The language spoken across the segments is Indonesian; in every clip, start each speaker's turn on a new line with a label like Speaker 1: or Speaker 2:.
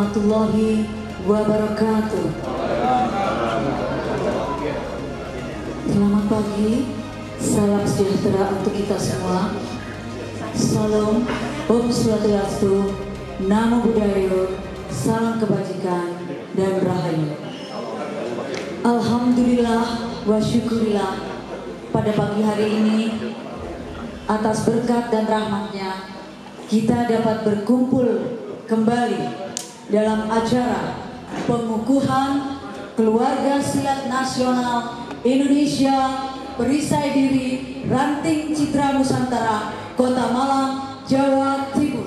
Speaker 1: warahmatullahi wabarakatuh. Selamat pagi, salam sejahtera untuk kita semua. Salam, Om Swastiastu, Namo Buddhaya, salam kebajikan dan rahayu. Alhamdulillah wa syukurillah, pada pagi hari ini atas berkat dan rahmatnya kita dapat berkumpul kembali dalam acara pengukuhan Keluarga Silat Nasional Indonesia Perisai Diri Ranting Citra Nusantara, Kota Malang, Jawa Timur.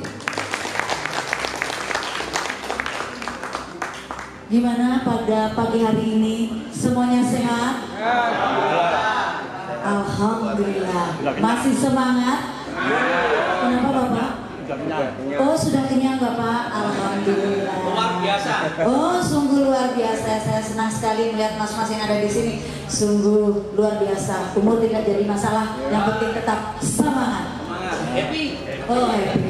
Speaker 1: Gimana pada pagi hari ini? Semuanya sehat? Alhamdulillah. Masih semangat? Kenapa Bapak? Oh, sudah kenyang Bapak? Alhamdulillah.
Speaker 2: Luar biasa.
Speaker 1: Oh, sungguh luar biasa. Saya senang sekali melihat mas-mas yang ada di sini. Sungguh luar biasa. Umur tidak jadi masalah. Yang penting tetap semangat.
Speaker 2: Happy.
Speaker 1: Oh, happy.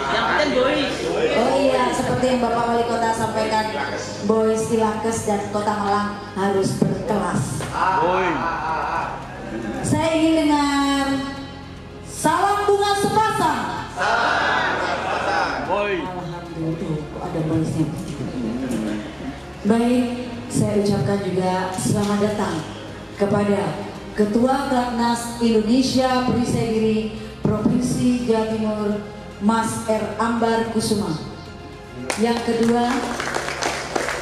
Speaker 2: Yang penting boys.
Speaker 1: Oh iya, seperti yang Bapak Wali Kota sampaikan, boys Tilakes dan Kota Malang harus berkelas. Saya ingin dengar salam bunga sepasang. Alhamdulillah, ada boysnya. Baik, saya ucapkan juga selamat datang kepada Ketua Platnas Indonesia Perisai Diri Provinsi Jawa Timur, Mas R. Ambar Kusuma. Yang kedua,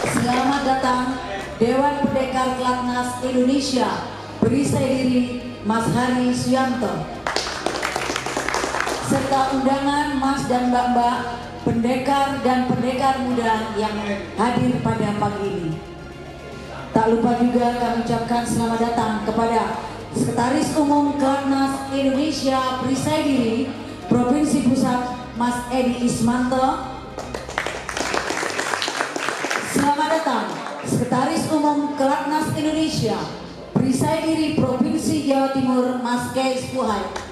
Speaker 1: selamat datang Dewan Pendekar Platnas Indonesia Perisai Diri, Mas Hari Suyanto. Serta undangan Mas dan Mbak-mbak pendekar dan pendekar muda yang hadir pada pagi ini. Tak lupa juga kami ucapkan selamat datang kepada Sekretaris Umum Platnas Indonesia Perisai Diri Provinsi Pusat, Mas Edi Ismanto. Selamat datang Sekretaris Umum Platnas Indonesia Perisai Diri Provinsi Jawa Timur, Mas Keis Puhai.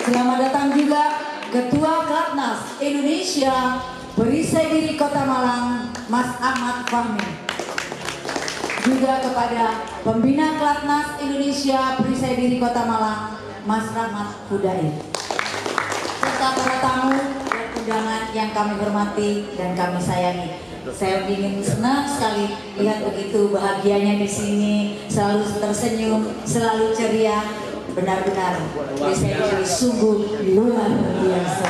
Speaker 1: Selamat datang juga Ketua Platnas Indonesia Perisai Diri Kota Malang, Mas Ahmad Fahmi. Juga kepada Pembina Platnas Indonesia Perisai Diri Kota Malang, Mas Rahmat Hudai. Serta para tamu dan undangan yang kami hormati dan kami sayangi. Saya ingin senang sekali lihat begitu bahagianya di sini, selalu tersenyum, selalu ceria. Benar-benar Perisai Diri sungguh luar biasa.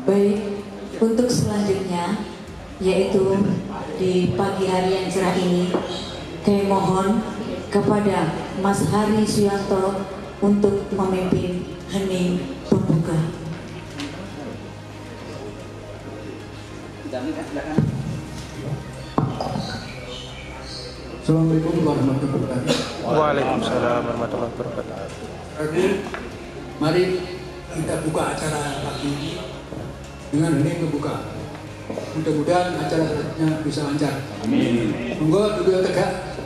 Speaker 1: Baik, untuk selanjutnya yaitu di pagi hari yang cerah ini, kami mohon kepada Mas Hari Suyanto untuk memimpin hening pembuka.
Speaker 3: Assalamualaikum warahmatullahi wabarakatuh.
Speaker 4: Waalaikumsalam warahmatullahi wabarakatuh.
Speaker 3: Mari kita buka acara pagi ini dengan hening pembuka. Mudah-mudahan acaranya bisa lancar. Amin. Monggo duduk tegak.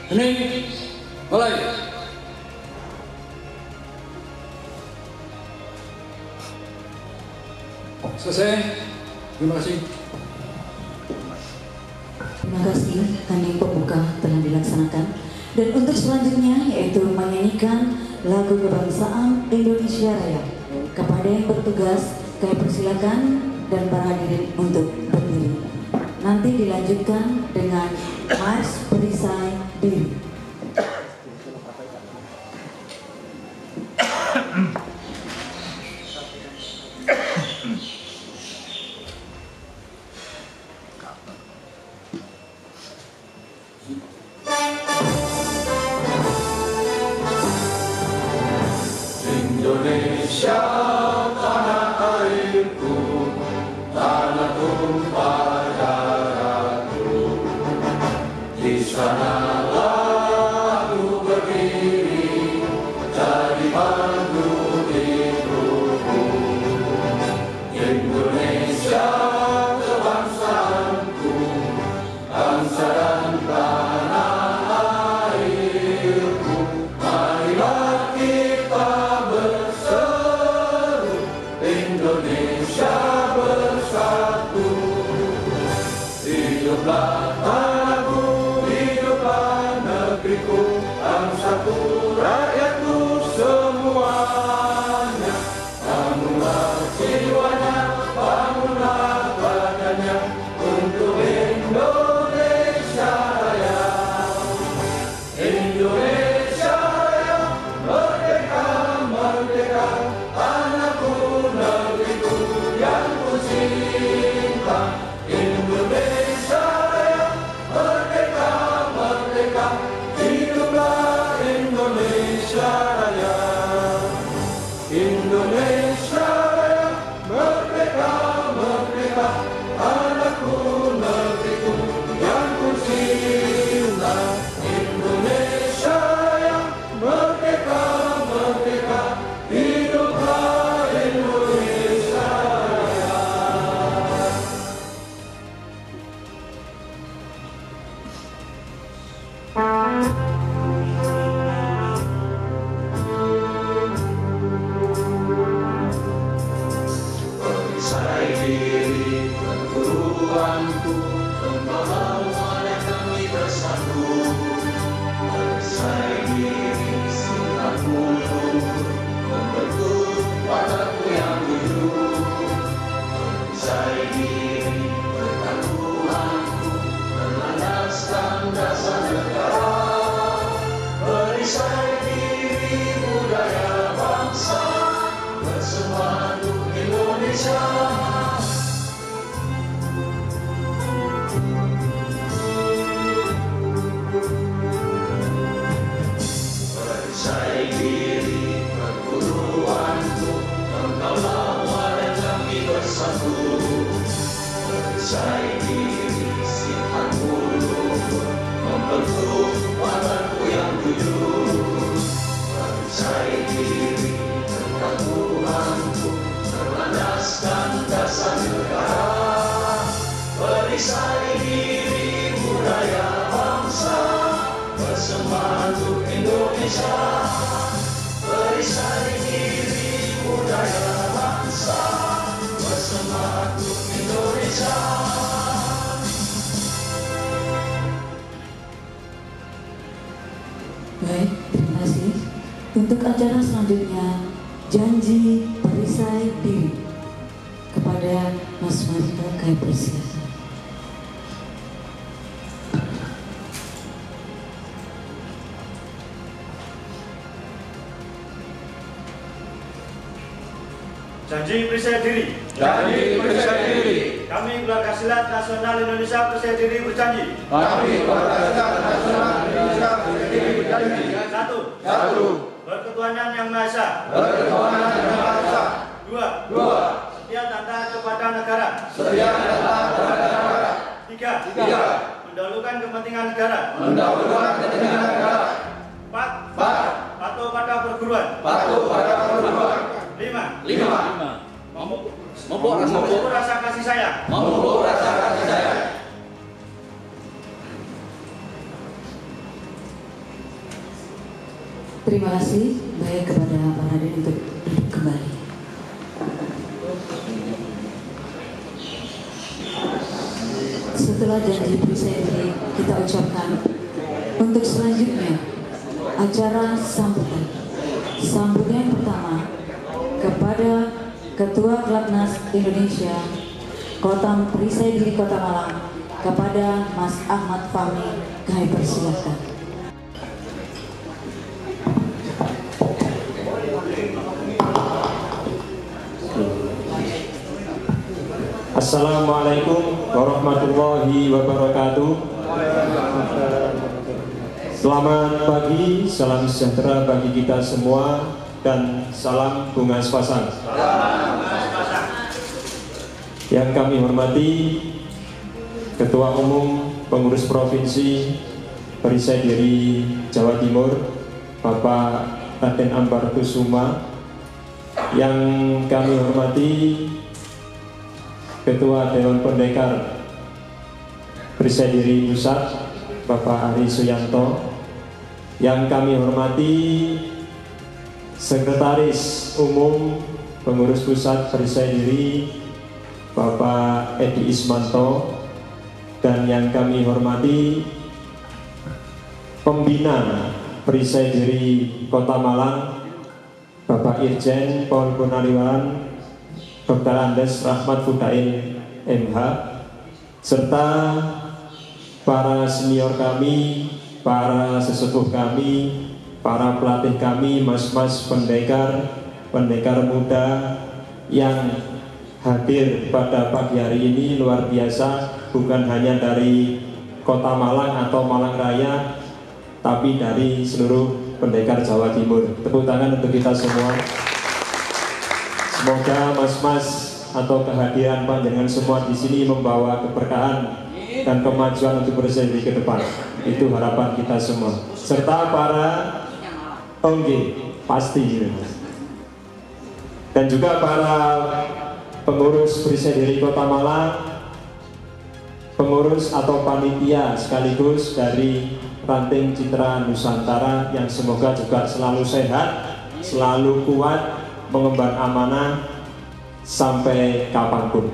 Speaker 3: Hening, mulai. Selesai. Terima kasih.
Speaker 1: Terima kasih, hening pembuka telah dilaksanakan. Dan untuk selanjutnya yaitu menyanyikan lagu kebangsaan Indonesia Raya. Kepada yang bertugas, kami persilakan dan para hadirin untuk berdiri. Nanti dilanjutkan dengan Mars Perisai Diri.
Speaker 5: Indonesia tanah airku, tanah tumpah darahku. Di sanalah aku berdiri, jadi pandu hidupku. Indonesia kebangsaanku, bangsa dan tanah air. negeriku, bangsaku, rakyatku semuanya. Bangunlah jiwanya, bangunlah badannya untuk Indonesia Raya. Indonesia Raya, merdeka, merdeka, tanahku, negeriku yang ku cinta. Indonesia Raya, merdeka, merdeka, hiduplah Indonesia Raya. Indonesia Raya, merdeka, merdeka, tanahku, negeriku yang ku cinta. Indonesia Raya, merdeka, merdeka, hiduplah Indonesia Raya. Perisai diri perguruanku, membawa kami bersatu. Perisai diri silaku, membentuk watakku yang dulu. Perisai diri pertaruhanku, melandaskan dasar negara. Perisai diri budaya bangsa, bersatu Indonesia. Perisai diri perguruanku, engkaulah dan kami bersatu. Perisai diri sifatku luhur, membentuk watakku yang jujur. Perisai diri pertaruhanku, melandaskan dasar negara. Perisai diri budaya bangsa, bersatu Indonesia. Perisai diri budaya bangsa, bersatu Indonesia.
Speaker 1: Baik, terima kasih. Untuk acara selanjutnya, janji perisai diri kepada Mas Marika kami persilakan.
Speaker 6: Janji perisai diri.
Speaker 5: Janji perisai diri.
Speaker 6: Kami Keluarga Silat Nasional Indonesia perisai diri berjanji.
Speaker 5: Kami Keluarga Silat Nasional Indonesia perisai diri berjanji.
Speaker 6: Satu. Berketuhanan Yang Maha Esa.
Speaker 5: Berketuhanan Yang Maha Esa.
Speaker 6: Dua. Setia tata kepada negara.
Speaker 5: Setia tata kepada negara.
Speaker 6: Tiga. Mendahulukan kepentingan negara.
Speaker 5: Mendahulukan kepentingan negara.
Speaker 6: Empat. Patuh pada perguruan.
Speaker 5: Patuh pada perguruan.
Speaker 6: Lima. Memupuk rasa kasih sayang.
Speaker 5: Memupuk rasa kasih sayang.
Speaker 1: Terima kasih. Baik, kepada para hadirin untuk duduk kembali. Setelah janji perisai diri kita ucapkan, untuk selanjutnya acara sambutan. Sambutan yang pertama kepada Ketua Platnas Indonesia Kota Perisai Diri Kota Malang, kepada Mas Ahmad Fahmi, kami persilakan.
Speaker 7: Assalamualaikum warahmatullahi wabarakatuh. Selamat pagi, salam sejahtera bagi kita semua, dan salam bunga sepasang. Yang kami hormati Ketua Umum Pengurus Provinsi Perisai Diri Jawa Timur, Bapak Raden Ambar Kusuma. Yang kami hormati Ketua Dewan Pendekar Perisai Diri Pusat, Bapak Ari Suyanto. Yang kami hormati Sekretaris Umum Pengurus Pusat Perisai Diri, Bapak Edi Ismanto. Dan yang kami hormati pembina Perisai Diri Kota Malang, Bapak Irjen Pol Purnawirawan Dr. Andes Rahmat Fudail MH, serta para senior kami, para sesepuh kami, para pelatih kami, mas-mas pendekar muda yang hadir pada pagi hari ini luar biasa, bukan hanya dari Kota Malang atau Malang Raya, tapi dari seluruh pendekar Jawa Timur. Tepuk tangan untuk kita semua. Semoga mas-mas atau kehadiran panjenengan semua di sini membawa keberkahan dan kemajuan untuk Perisai Diri ke depan. Itu harapan kita semua. Serta para pasti dan juga para pengurus Perisai Diri Kota Malang, pengurus atau panitia sekaligus dari Ranting Citra Nusantara yang semoga juga selalu sehat, selalu kuat, mengemban amanah sampai kapanpun.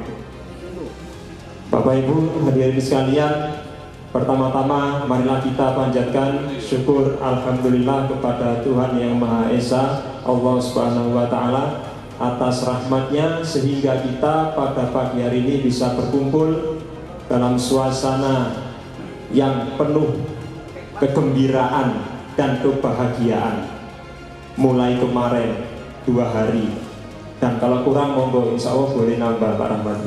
Speaker 7: Bapak Ibu hadirin sekalian, pertama-tama marilah kita panjatkan syukur alhamdulillah kepada Tuhan Yang Maha Esa, Allah Subhanahu wa Ta'ala, atas rahmatnya sehingga kita pada pagi hari ini bisa berkumpul dalam suasana yang penuh kegembiraan dan kebahagiaan mulai kemarin 2 hari, dan kalau kurang monggo insya Allah boleh nambah Pak Rahmat.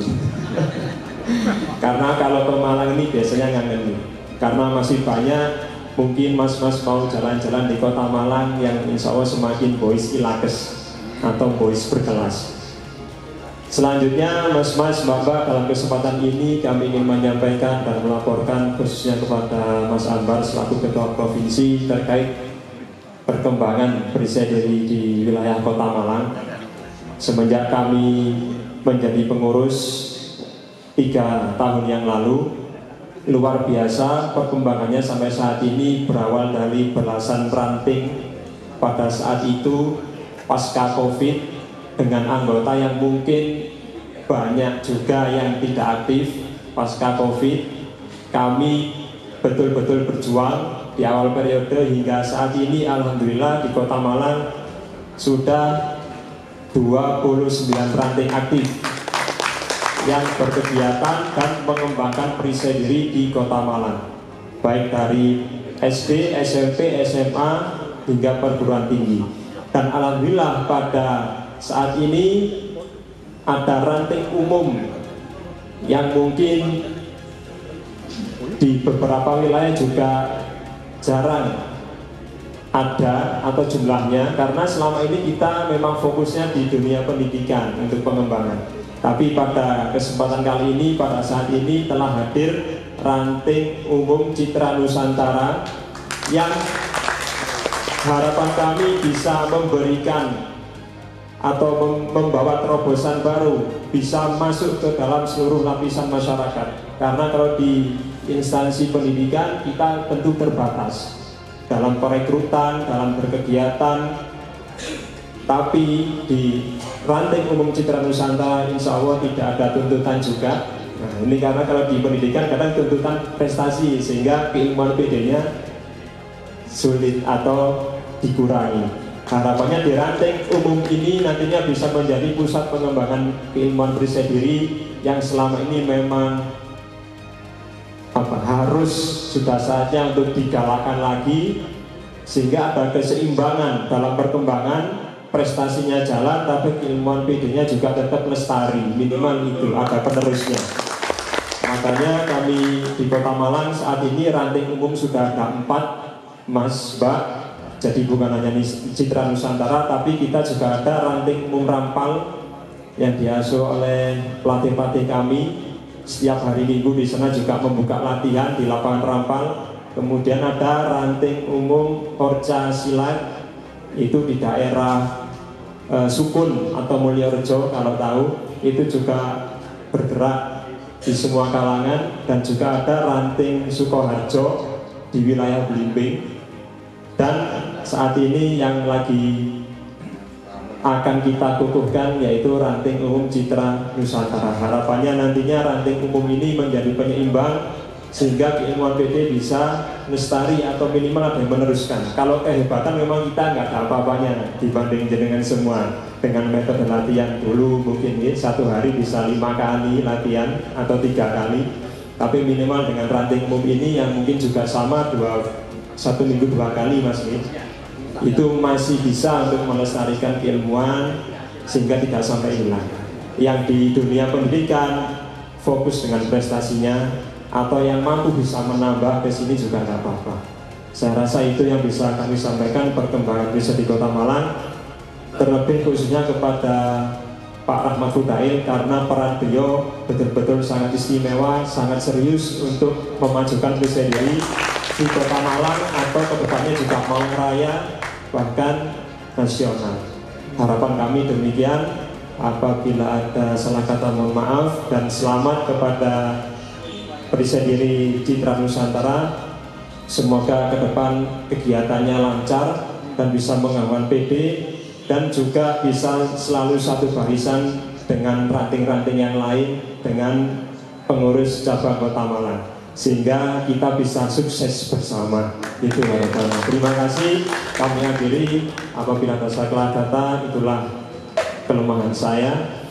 Speaker 7: Karena kalau ke Malang ini biasanya ngangen, karena masih banyak mungkin mas-mas mau jalan-jalan di Kota Malang yang insya Allah semakin boys ilakes atau boys berkelas. Selanjutnya mas-mas, mbak-mbak, dalam kesempatan ini kami ingin menyampaikan dan melaporkan khususnya kepada Mas Anbar selaku Ketua Provinsi terkait perkembangan Perisai Diri di wilayah Kota Malang. Semenjak kami menjadi pengurus 3 tahun yang lalu, luar biasa perkembangannya sampai saat ini, berawal dari belasan ranting pada saat itu pasca Covid, dengan anggota yang mungkin banyak juga yang tidak aktif pasca Covid. Kami betul-betul berjuang di awal periode hingga saat ini alhamdulillah di Kota Malang sudah 29 ranting aktif yang berkegiatan dan mengembangkan Perisai Diri di Kota Malang, baik dari SD, SMP, SMA hingga perguruan tinggi. Dan alhamdulillah pada saat ini ada ranting umum yang mungkin di beberapa wilayah juga jarang ada atau jumlahnya, karena selama ini kita memang fokusnya di dunia pendidikan untuk pengembangan. Tapi pada kesempatan kali ini, pada saat ini telah hadir ranting umum Citra Nusantara yang harapan kami bisa memberikan atau membawa terobosan baru, bisa masuk ke dalam seluruh lapisan masyarakat. Karena kalau di instansi pendidikan kita tentu terbatas dalam perekrutan, dalam berkegiatan, tapi di ranting umum Citra Nusantara insya Allah tidak ada tuntutan juga. Nah, ini karena kalau di pendidikan kadang tuntutan prestasi sehingga keilmuan PD-nya sulit atau dikurangi. Harapannya di ranting umum ini nantinya bisa menjadi pusat pengembangan keilmuan Perisai Diri yang selama ini memang harus sudah saatnya untuk digalakan lagi, sehingga ada keseimbangan dalam perkembangan, prestasinya jalan tapi keilmuan PD-nya juga tetap lestari, minimal itu ada penerusnya. Makanya kami di Kota Malang saat ini ranting umum sudah ada 4 Mas Mbak. Jadi bukan hanya Citra Nusantara, tapi kita juga ada ranting umum Rampal yang diasuh oleh pelatih-pelatih kami. Setiap hari Minggu di sana juga membuka latihan di lapangan Rampal. Kemudian ada ranting umum Orca Silat, itu di daerah Sukun atau Mulyorejo kalau tahu, itu juga bergerak di semua kalangan. Dan juga ada ranting Sukoharjo di wilayah Blimbing. Dan saat ini yang lagi akan kita kukuhkan yaitu ranting umum Citra Nusantara. Harapannya nantinya ranting umum ini menjadi penyeimbang sehingga keilmuan PD bisa lestari atau minimal ada yang meneruskan. Kalau kehebatan memang kita nggak ada apa-apanya dibanding dengan semua. Dengan metode latihan dulu mungkin satu hari bisa 5 kali latihan atau 3 kali, tapi minimal dengan ranting umum ini yang mungkin juga sama 1 minggu 2 kali Mas itu masih bisa untuk melestarikan keilmuan sehingga tidak sampai hilang. Yang di dunia pendidikan fokus dengan prestasinya, atau yang mampu bisa menambah ke sini juga nggak apa-apa. Saya rasa itu yang bisa kami sampaikan perkembangan riset di Kota Malang, terlebih khususnya kepada Pak Rahmat Fudail, karena peran beliau betul-betul sangat istimewa, sangat serius untuk memajukan riset diri di Kota Malang atau kedepannya juga Malang Raya bahkan nasional. Harapan kami demikian. Apabila ada salah kata mohon maaf, dan selamat kepada Perisai Diri Citra Nusantara. Semoga ke depan kegiatannya lancar dan bisa mengawal PD, dan juga bisa selalu satu barisan dengan ranting-ranting yang lain dengan pengurus cabang Kota Malang, sehingga kita bisa sukses bersama. Itu harapannya. Terima kasih. Kami akhiri. Apabila ada salah kata, itulah kelemahan saya.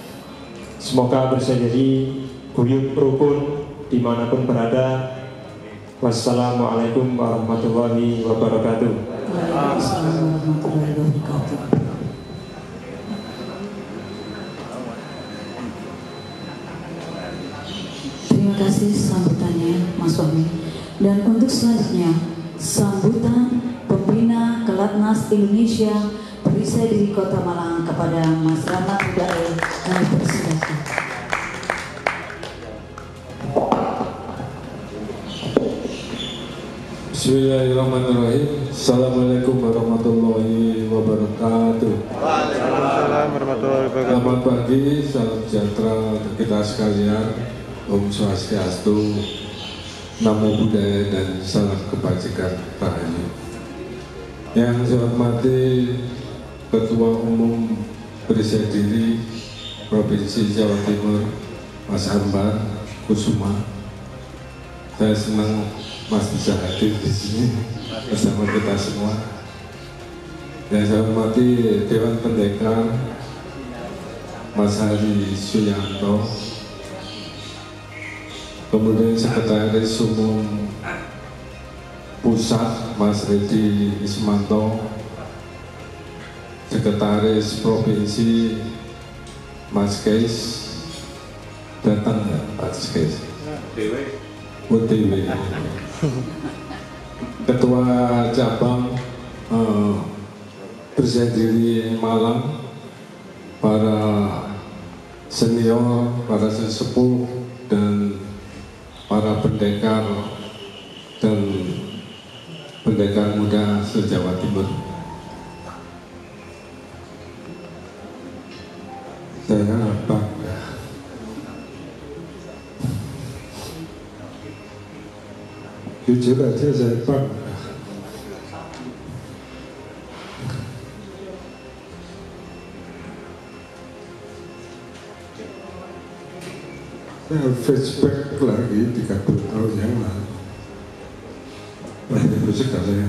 Speaker 7: Semoga bersedia guyup rukun dimanapun berada. Wassalamualaikum warahmatullahi wabarakatuh.
Speaker 1: Waalaikumsalam warahmatullahi wabarakatuh. Terima kasih sambutannya Mas Fahmi. Dan untuk selanjutnya sambutan pembina Kelatnas Indonesia Perisai Diri Kota Malang kepada Mas Rahmat Fudail. Kami persilakan.
Speaker 5: Bismillahirrahmanirrahim. Assalamualaikum warahmatullahi wabarakatuh.
Speaker 4: Waalaikumsalam warahmatullahi wabarakatuh.
Speaker 5: Selamat pagi, salam sejahtera untuk kita sekalian. Om Swastiastu, Namo Buddhaya, dan salam kebajikan rahayu. Yang saya hormati Ketua Umum Perisai Diri Provinsi Jawa Timur, Mas Ambar Kusuma. Saya senang Mas bisa hadir di sini bersama kita semua. Yang saya hormati Dewan Pendekar Mas Hari Suyanto, kemudian Sekretaris Umum Pusat Mas Redi Ismanto, Sekretaris Provinsi Mas Keis, datang ya Pak Keis? UTW. Ketua Cabang Perisai Diri Malang, para senior, para sesepuh, dan para pendekar dan pendekar muda se-Jawa Timur. Saya bangga jujur aja, saya bangga saya flashback lagi 30 tahun yang lalu. Banyak sekali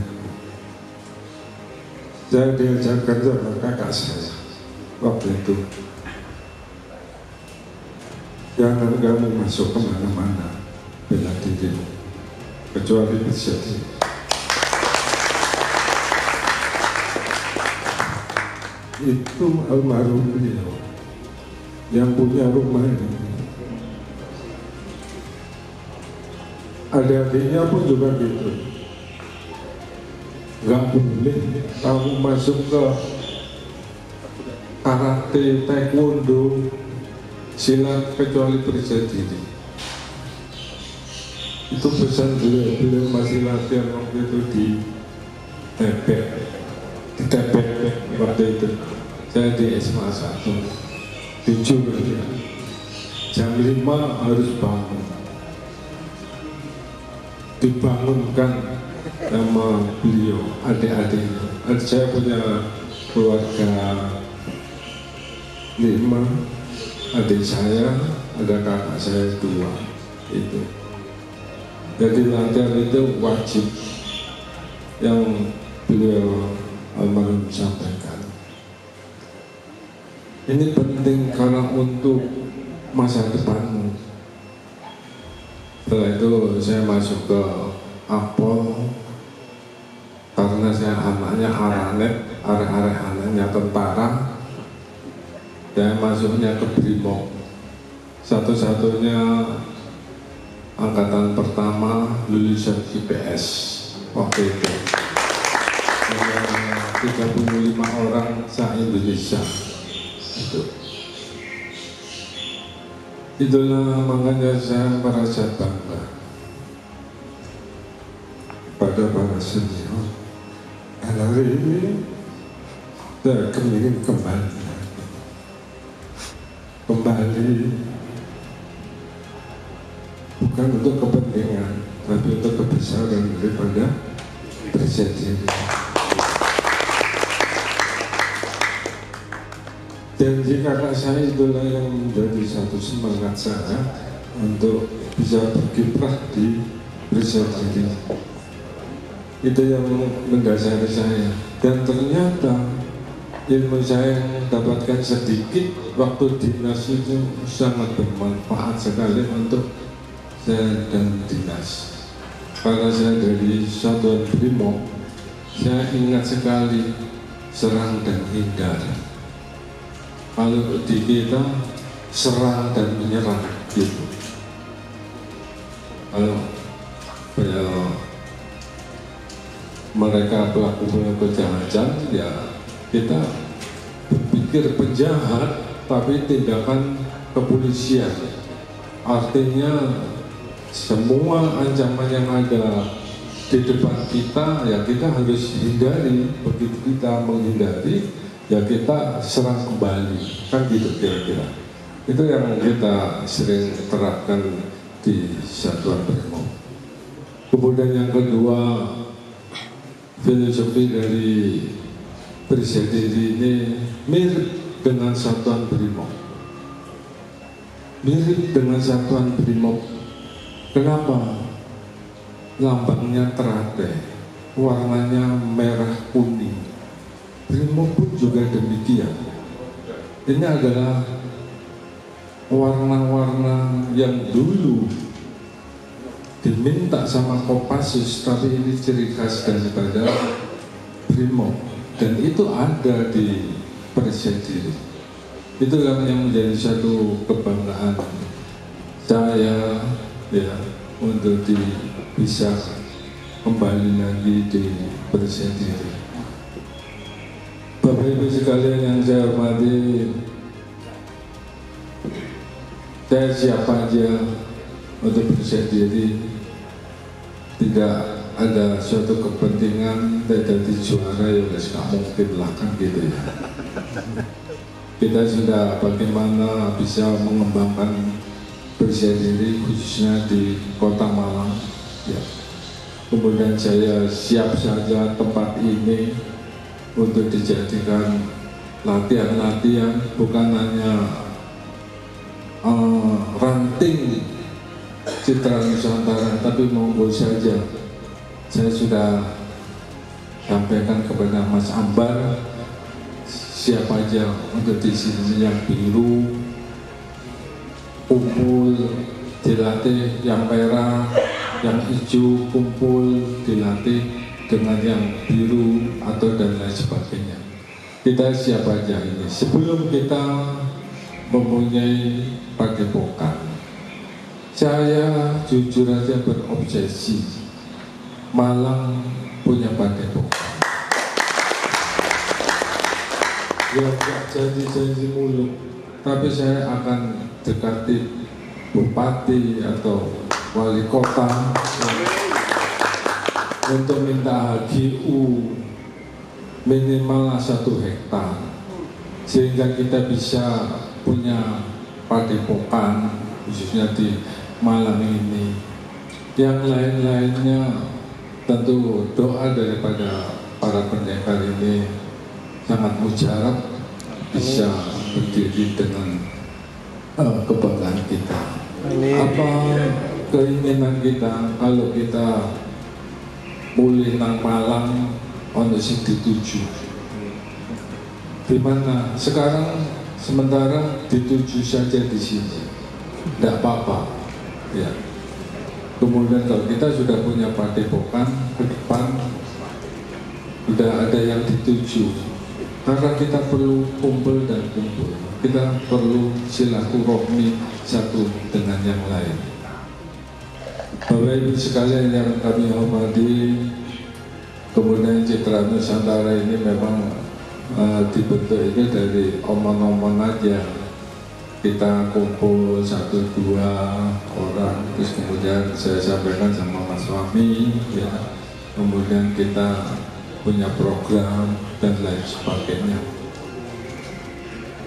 Speaker 5: saya diajarkan sama kakak saya waktu itu, jangan kamu masuk kemana-mana bela diri kecuali bersedih. Itu almarhum beliau yang punya rumah ini. Adik-adiknya pun juga gitu. Gak boleh kamu masuk ke karate, taekwondo, silat kecuali perisai diri. Itu pesan beliau masih latihan waktu itu di Tebet waktu itu. Saya di SMA 1 7 jam 5 harus bangun, dibangunkan sama beliau, adik-adiknya. Saya punya keluarga 5, adik saya, ada kakak saya 2 itu. Jadi latihan itu wajib yang beliau almarhum sampaikan. Ini penting karena untuk masa depanmu. Setelah itu saya masuk ke Apol karena saya anaknya Aranet, arek-arek anaknya tentara. Saya masuknya ke Brimob, satu-satunya angkatan pertama lulusan IPS waktu itu. 35 orang se-Indonesia. Itulah makanya saya merasa bangga pada para senior. Dan hari ini saya ingin kembali bukan untuk kepentingan, tapi untuk kebesaran daripada presiden. Janji kakak saya itulah yang menjadi satu semangat saya untuk bisa berkiprah di presiden. Itu yang mendasari saya. Dan ternyata ilmu saya yang dapatkan sedikit waktu dinas itu sangat bermanfaat sekali untuk saya dan dinas. Karena saya dari Satuan Brimob, saya ingat sekali serang dan hindar. Kalau di kita serang dan menyerang gitu. Kalau mereka pelaku kejahatan, ya kita berpikir penjahat, tapi tindakan kepolisian. Artinya semua ancaman yang ada di depan kita, ya kita harus hindari. Begitu kita menghindari, ya kita serang kembali, kan gitu kira-kira. Itu yang kita sering terapkan di Satuan Brimob. Kemudian yang kedua, filosofi dari presiden ini mirip dengan Satuan Brimob. Mirip dengan Satuan Brimob. Kenapa? Lambangnya teratai, warnanya merah kuning. Brimob pun juga demikian. Ini adalah warna-warna yang dulu diminta sama Kopassus, tapi ini ciri khas daripada Brimob, dan itu ada di presiden. Itu yang menjadi satu kebanggaan saya, ya, untuk bisa kembali lagi di presiden. Bapak Ibu sekalian yang saya hormati, saya siapa aja untuk bersiap diri, tidak ada suatu kepentingan dari juara yang nggak mungkin lah, kan gitu ya. Kita sudah bagaimana bisa mengembangkan bersiap diri khususnya di Kota Malang, ya. Kemudian saya siap saja tempat ini untuk dijadikan latihan-latihan, bukan hanya ranting Citra Nusantara, tapi monggo saja. Saya sudah sampaikan kepada Mas Ambar, siapa aja untuk di sini yang biru kumpul dilatih, yang merah, yang hijau kumpul dilatih dengan yang biru atau dan lain sebagainya. Kita siapa aja ini sebelum kita mempunyai padepokan. Saya jujur aja berobsesi Malang punya padepokan. Ya gak janji-janji mulu, tapi saya akan dekati bupati atau wali kota untuk minta HGU minimal 1 hektar, sehingga kita bisa punya padepokan khususnya di Malang ini. Yang lain-lainnya tentu doa daripada para pendekar ini sangat mujarab bisa berdiri dengan kebanggaan kita. Apa keinginan kita kalau kita mulih nang Malang ono sing dituju. Di mana sekarang sementara dituju saja di sini, tidak apa-apa. Ya. Kemudian kalau kita sudah punya padepokan ke depan, sudah ada yang dituju. Karena kita perlu kumpul dan kumpul, kita perlu silaturahmi satu dengan yang lain. Bapak Ibu sekalian yang kami hormati, kemudian Citra Nusantara ini memang dibentuk itu dari omong-omong aja. Kita kumpul 1-2 orang, terus kemudian saya sampaikan sama Mas Fahmi, ya. Kemudian kita punya program dan lain sebagainya.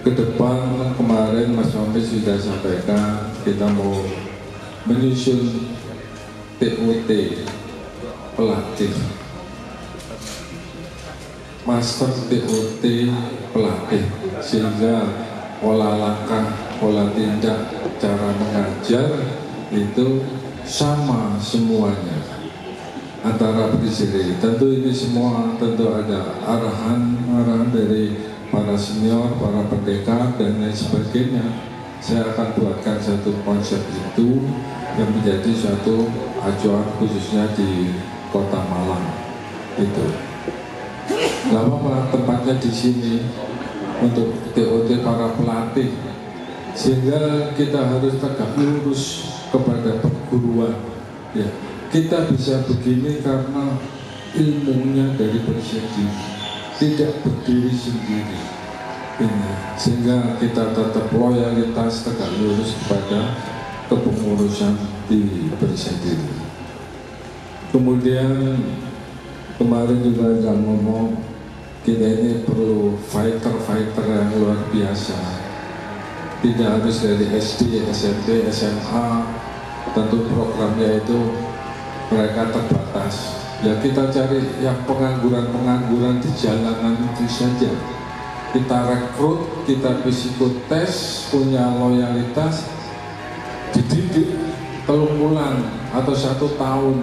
Speaker 5: Ke depan kemarin Mas Fahmi sudah sampaikan kita mau menyusun TOT pelatih, master TOT pelatih, sehingga pola langkah, pola tindak, cara mengajar itu sama semuanya antara presiden. Tentu ini semua tentu ada arahan dari para senior, para pendekar dan lain sebagainya. Saya akan buatkan satu konsep itu yang menjadi suatu acuan khususnya di Kota Malang itu. Gak apa-apa tempatnya di sini untuk TOT para pelatih, sehingga kita harus tegak lurus kepada perguruan. Ya, kita bisa begini karena ilmunya dari presiden, tidak berdiri sendiri. Ini sehingga kita tetap loyalitas tegak lurus kepada kepengurusan di presiden. Kemudian kemarin juga ada ngomong kita ini perlu fighter yang luar biasa. Tidak harus dari SD, SMP, SMA. Tentu programnya itu mereka terbatas. Ya kita cari yang pengangguran di jalanan itu saja. Kita rekrut, kita psikotes, punya loyalitas, dididik 3 bulan atau 1 tahun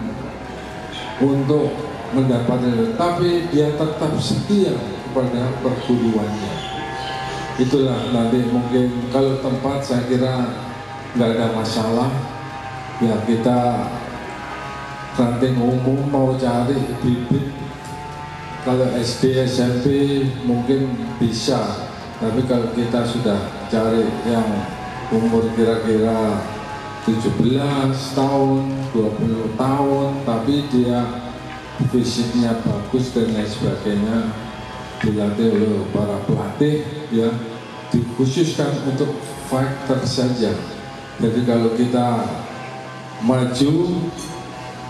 Speaker 5: untuk mendapatkan, tapi dia tetap setia kepada perguruannya. Itulah nanti mungkin kalau tempat saya kira nggak ada masalah. Ya kita ranting umum mau cari bibit, kalau SD SMP mungkin bisa, tapi kalau kita sudah cari yang umur kira-kira 17 tahun, 20 tahun, tapi dia fisiknya bagus dan lain sebagainya, dilatih oleh para pelatih, ya dikhususkan untuk fighter saja. Jadi kalau kita maju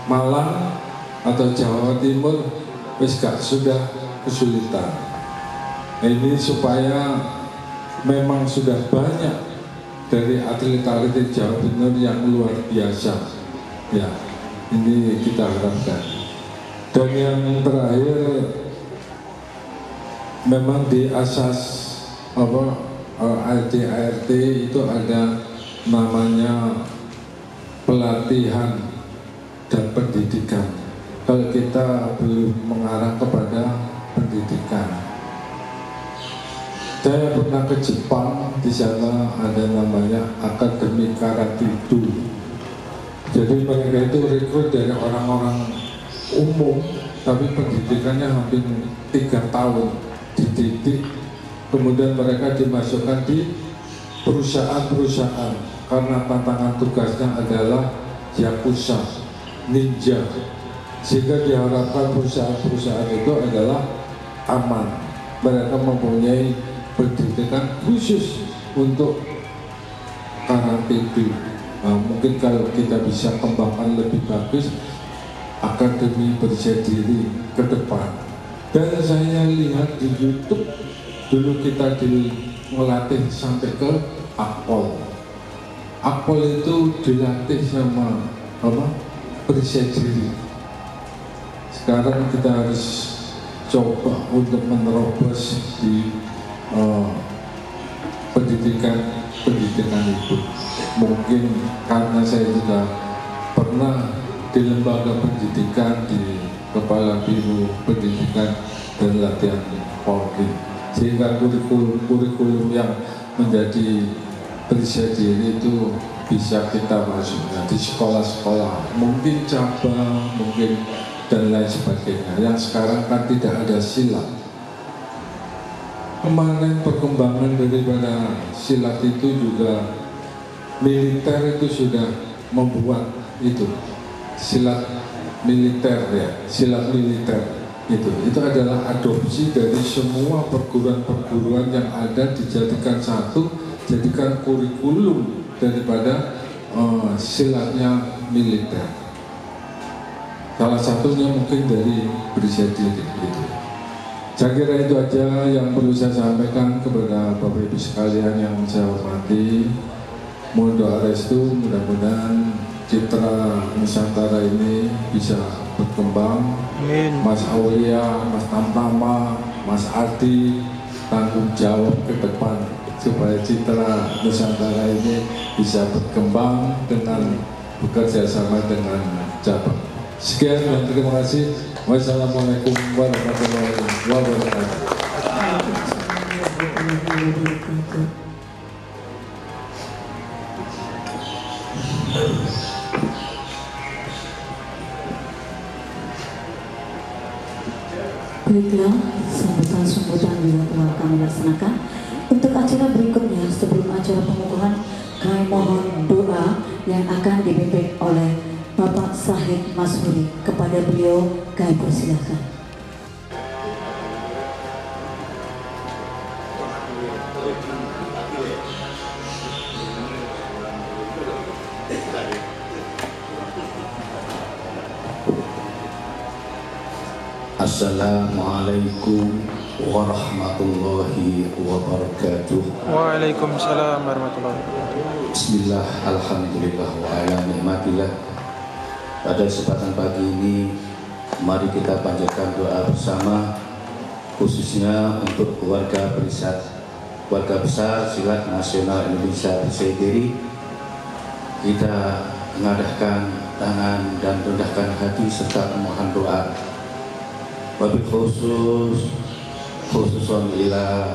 Speaker 5: Malang atau Jawa Timur, sudah kesulitan. Ini supaya memang sudah banyak dari atlet-atlet Jawa Timur yang luar biasa. Ya, ini kita harapkan. Dan yang terakhir, memang di asas ART itu ada namanya pelatihan dan pendidikan. Kalau kita belum mengarah kepada pendidikan, saya pernah ke Jepang, di sana ada namanya Akademi Karate Do. Jadi mereka itu rekrut dari orang-orang umum, tapi pendidikannya hampir 3 tahun dididik, kemudian mereka dimasukkan di perusahaan-perusahaan karena tantangan tugasnya adalah yakuza, ninja, sehingga diharapkan perusahaan-perusahaan itu adalah aman. Mereka mempunyai pendidikan khusus untuk karate do. Mungkin kalau kita bisa kembangkan lebih bagus, akademi berdiri ke depan. Dan saya lihat di YouTube dulu kita melatih sampai ke akpol. Akpol itu dilatih sama presiden. Sekarang kita harus coba untuk menerobos di pendidikan itu. Mungkin karena saya juga pernah di lembaga pendidikan, di Kepala Biro Pendidikan dan Latihan Polri, sehingga kurikulum yang menjadi perisai diri itu bisa kita masukkan di sekolah-sekolah, mungkin cabang, mungkin dan lain sebagainya, yang sekarang kan tidak ada silat. Kemarin perkembangan daripada silat itu juga militer itu sudah membuat itu silat militer, ya, silat militer itu adalah adopsi dari semua perguruan-perguruan yang ada, dijadikan satu, jadikan kurikulum daripada silatnya militer. Salah satunya mungkin dari berisai diri gitu. Saya kira itu aja yang perlu saya sampaikan kepada Bapak Ibu sekalian yang saya hormati. Mohon doa restu, mudah-mudahan citra Nusantara ini bisa berkembang.
Speaker 4: Amin.
Speaker 5: Mas Aulia, Mas Tamtama, Mas Ardi tanggung jawab ke depan supaya citra Nusantara ini bisa berkembang dengan bekerja sama dengan cabang. Sekian dan terima kasih. Wassalamualaikum warahmatullahi wabarakatuh.
Speaker 1: Baiklah, sambutan-sambutan juga telah kami laksanakan. Untuk acara berikutnya, sebelum acara pengukuhan, kami mohon doa yang akan dipimpin oleh Bapak Syahid Masuri. Kepada beliau, kami persilakan.
Speaker 8: Assalamualaikum warahmatullahi wabarakatuh.
Speaker 4: Waalaikumsalam warahmatullahi wabarakatuh.
Speaker 8: Bismillah, alhamdulillah wa ala ni'matillah. Pada kesempatan pagi ini, mari kita panjatkan doa bersama, khususnya untuk keluarga besar Silat Nasional Indonesia Berisai Diri. Kita mengadahkan tangan dan rendahkan hati serta memohon doa. Wabil khususon ila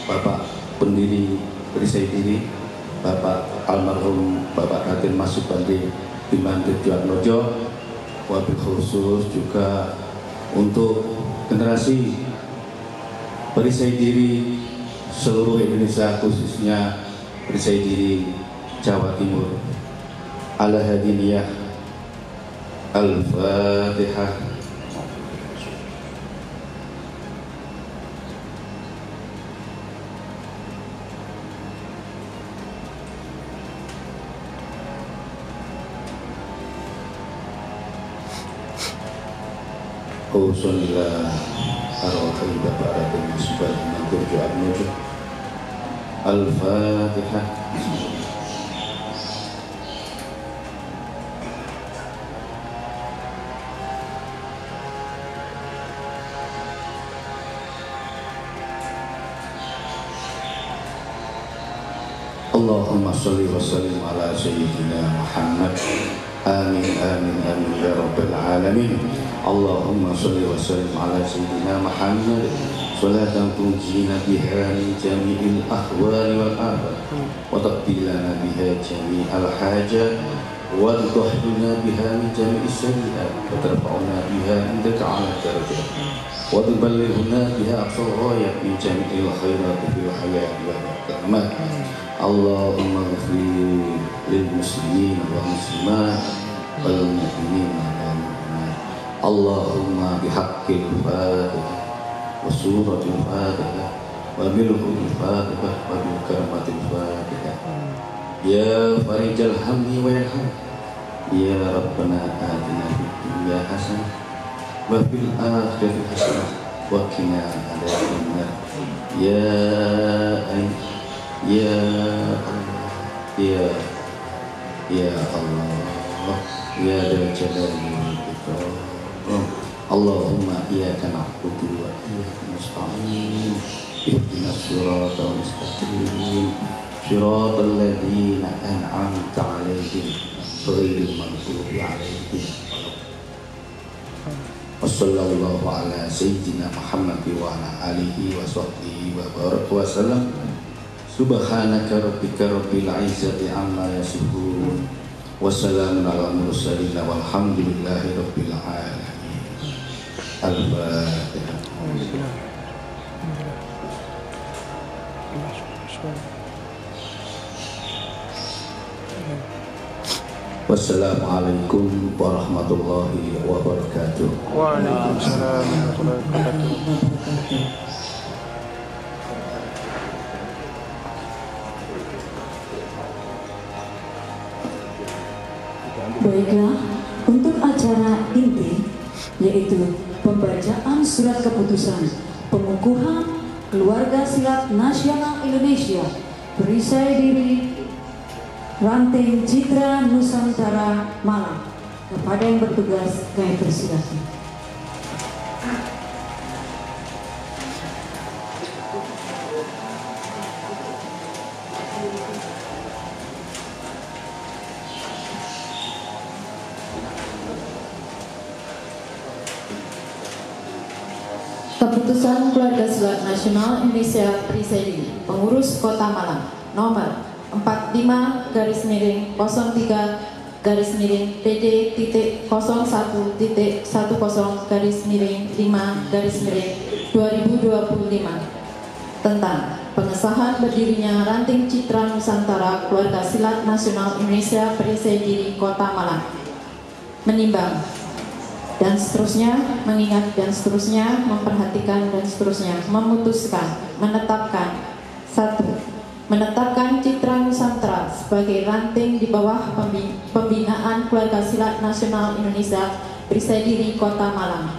Speaker 8: Bapak pendiri Berisai Diri, Bapak almarhum Bapak Raden Mas Supandi Biman Dirjoatmojo. Wabil khusus juga untuk generasi Berisai Diri seluruh Indonesia, khususnya Berisai Diri Jawa Timur. Ala hadiniyah Al-Fatihah. Khususnya arwahai Bapak Raden Mas Supandi Biman Dirjoatmojo. Al-Fatihah. Allahumma salli wa sallim ala sayyidina Muhammad. Amin amin amin ya rabbal alamin. Allahumma salli wa sallim ala sayyidina Muhammad. Salatan tunjina biha min jami'il ahwali wal afat, wa taqbilana biha jami'al hajat, wa tudahduna biha min jami'is sayyi'at, wa tarfa'una biha indaka ala darajat, wa tuballighuna biha aqsal ghayat min jami'il khairat fil hayati wal mamat. Allahumma ghfir lil muslimin wal muslimat wal mu'minin wal mu'minat. Allahumma bihaqqil Fatihah wa suratul Fatihah wa bilhul Fatihah wa bil karamatil Fatihah. Ya farijal hamdi wa yarham, ya rabbana atina fid dunya hasanah wa fil akhirati hasanah wa qina adzaban nar. Ya Allah, ya Dzal Jalali wal Ikram. Allahumma iyyaka na'budu wa iyyaka nasta'in. Ihdinas siratal mustaqim, siratal ladzina an'amta 'alaihim ghairil maghdubi 'alaihim. Wassallallahu ala sayyidina Muhammad wa ala alihi wa sahbihi wa baraka wa sallam. Subhanaka rabbika rabbil izzati amma yasifun. Wassalamun ala mursalin walhamdulillahi rabbil alamin. Al-Fatihah. Wassalamualaikum warahmatullahi wabarakatuh.
Speaker 4: Waalaikumsalam warahmatullahi wabarakatuh.
Speaker 1: Baiklah, untuk acara inti yaitu pembacaan surat keputusan pengukuhan Keluarga Silat Nasional Indonesia Perisai Diri Ranting Citra Nusantara Malang. Kepada yang bertugas, kami persilakan.
Speaker 9: Keputusan Keluarga Silat Nasional Indonesia Perisai Diri Pengurus Kota Malang nomor 45-01-10-5-2025 tentang pengesahan berdirinya Ranting Citra Nusantara Keluarga Silat Nasional Indonesia Perisai Diri Kota Malang, menimbang dan seterusnya, mengingat dan seterusnya, memperhatikan dan seterusnya, memutuskan, menetapkan. 1. Menetapkan Citra Nusantara sebagai ranting di bawah pembinaan Keluarga Silat Nasional Indonesia Perisai Diri Kota Malang.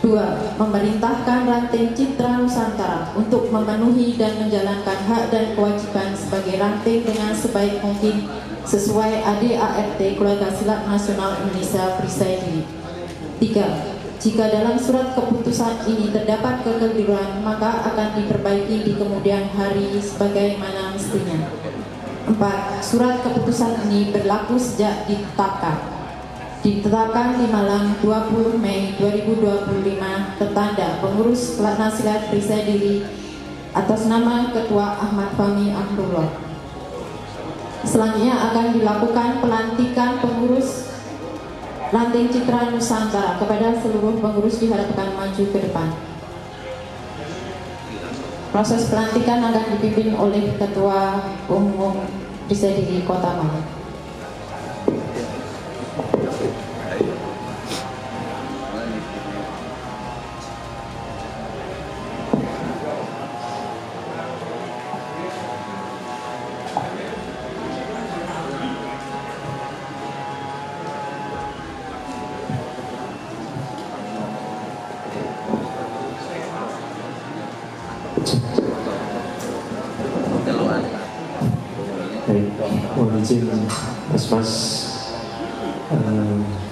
Speaker 9: 2. Memerintahkan ranting Citra Nusantara untuk memenuhi dan menjalankan hak dan kewajiban sebagai ranting dengan sebaik mungkin sesuai ADART Keluarga Silat Nasional Indonesia Perisai Diri. 3. Jika dalam surat keputusan ini terdapat kekeliruan, maka akan diperbaiki di kemudian hari sebagaimana mestinya. 4. Surat keputusan ini berlaku sejak ditetapkan di Malang 20 Mei 2025, tertanda pengurus Pelatnas Silat Perisai Diri atas nama Ketua Ahmad Fahmi Abdullah. Selanjutnya akan dilakukan pelantikan pengurus Ranting Citra Nusantara. Kepada seluruh pengurus diharapkan maju ke depan. Proses pelantikan akan dipimpin oleh Ketua Umum Perisai Diri Kota Malang.
Speaker 7: Mohon izin Mas-mas,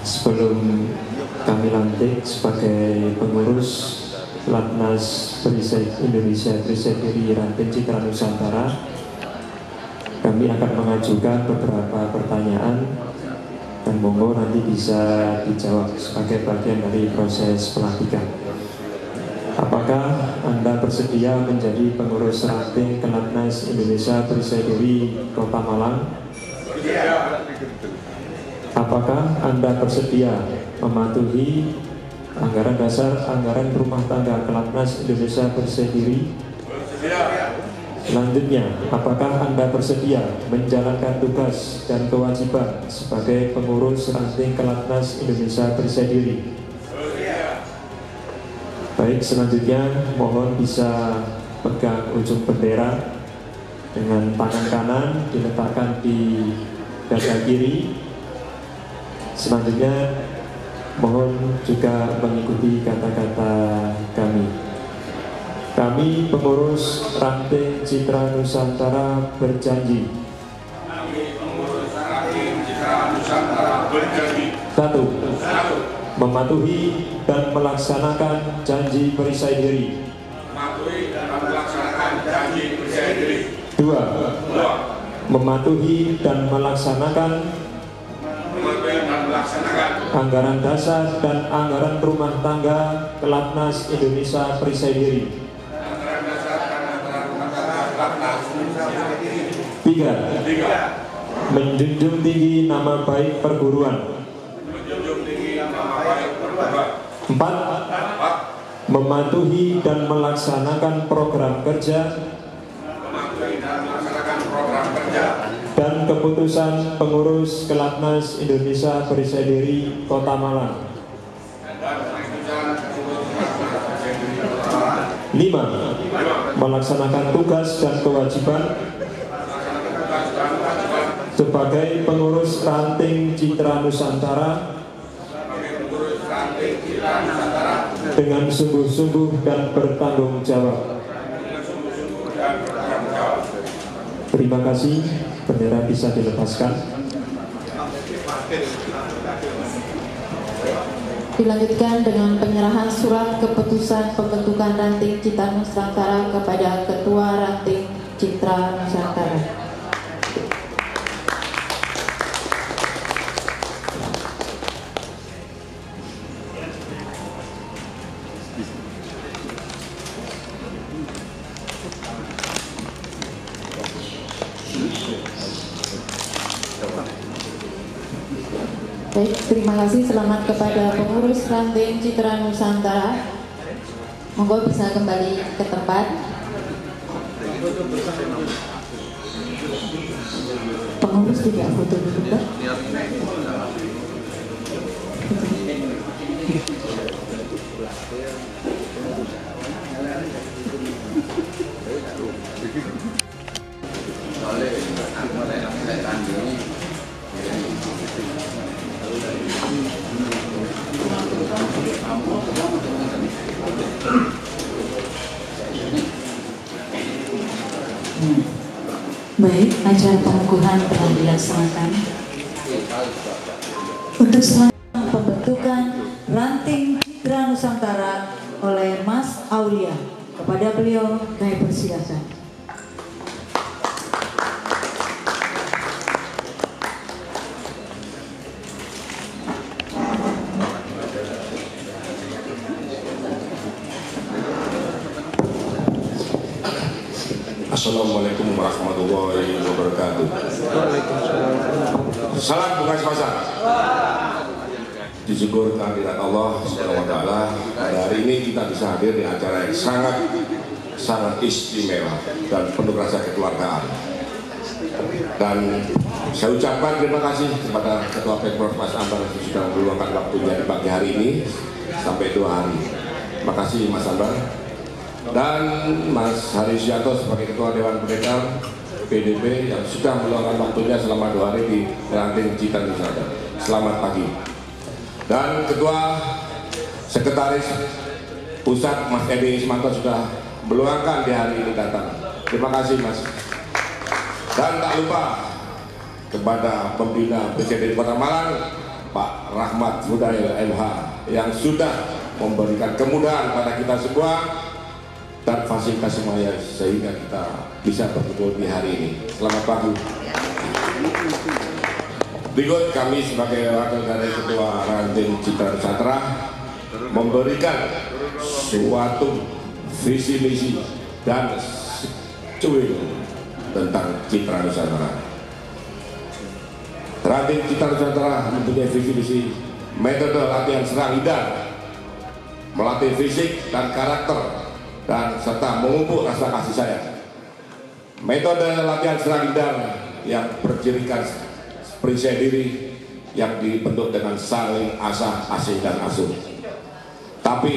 Speaker 7: sebelum kami lantik sebagai pengurus Pelatnas Perisai Indonesia Perisai Diri Ranting Citra Nusantara, kami akan mengajukan beberapa pertanyaan dan monggo nanti bisa dijawab sebagai bagian dari proses pelantikan. Apakah Anda bersedia menjadi pengurus ranting Pelatnas Indonesia Perisai Diri Kota Malang? Apakah Anda bersedia mematuhi anggaran dasar anggaran rumah tangga Pelatnas Indonesia Perisai Diri? Selanjutnya, apakah Anda bersedia menjalankan tugas dan kewajiban sebagai pengurus ranting Pelatnas Indonesia Perisai Diri? Baik, selanjutnya mohon bisa pegang ujung bendera dengan tangan kanan diletakkan di dada kiri. Selanjutnya mohon juga mengikuti kata-kata kami. Kami pengurus Ranting Citra Nusantara berjanji. Satu, mematuhi dan melaksanakan janji perisai diri. Dua, mematuhi dan melaksanakan anggaran dasar dan anggaran rumah tangga Kelatnas Indonesia Perisai Diri. 3. Menjunjung tinggi nama baik perguruan. 4. Mematuhi dan melaksanakan program kerja dan keputusan pengurus Kelatnas Indonesia Perisai Diri Kota Malang. 5. Melaksanakan tugas dan kewajiban sebagai pengurus ranting Citra Nusantara dengan sungguh-sungguh dan bertanggung jawab. Terima kasih. Bendera bisa dilepaskan.
Speaker 9: Dilanjutkan dengan penyerahan surat keputusan pembentukan ranting Citra Nusantara kepada Ketua Ranting Citra Nusantara. Baik, terima kasih. Selamat kepada pengurus ranting Citra Nusantara. Monggo bisa kembali ke tempat. Pengurus tidak foto dulu, Mbak.
Speaker 1: Baik, acara pengukuhan telah dilaksanakan. Untuk selanjutnya pembentukan ranting Citra Nusantara oleh Mas Aulia. Kepada beliau kami persilakan.
Speaker 10: Assalamualaikum warahmatullahi wabarakatuh. Salam bukan pasar. Disyukur kehadirat Allah Subhanahu wa taala, pada hari ini kita bisa hadir di acara yang sangat istimewa dan penuh rasa kekeluargaan. Dan saya ucapkan terima kasih kepada Ketua Pemprov Mas Ambar yang sudah meluangkan waktunya di pagi hari ini sampai 2 hari. Terima kasih Mas Ambar. Dan Mas Harisyanto sebagai Ketua Dewan Pendekar PDB yang sudah meluangkan waktunya selama 2 hari di ranting Citra Nusantara. Selamat pagi. Dan Ketua Sekretaris Pusat Mas Edi Ismanto sudah meluangkan di hari ini datang. Terima kasih Mas. Dan tak lupa kepada pembina Presiden Kota Malang Pak Rahmat Fudail MH yang sudah memberikan kemudahan pada kita semua dan fasilitas semuanya sehingga kita bisa berkumpul di hari ini. Selamat pagi. Berikut kami sebagai wakil dari Ketua Ranting Citra Nusantara memberikan suatu visi misi dan cuy tentang Citra Nusantara. Ranting Citra Nusantara mempunyai visi misi metode latihan serang hindar, melatih fisik dan karakter, dan serta memupuk rasa kasih sayang. Metode latihan serang hindar yang bercirikan perisai diri yang dibentuk dengan saling asah, asih, dan asuh. Tapi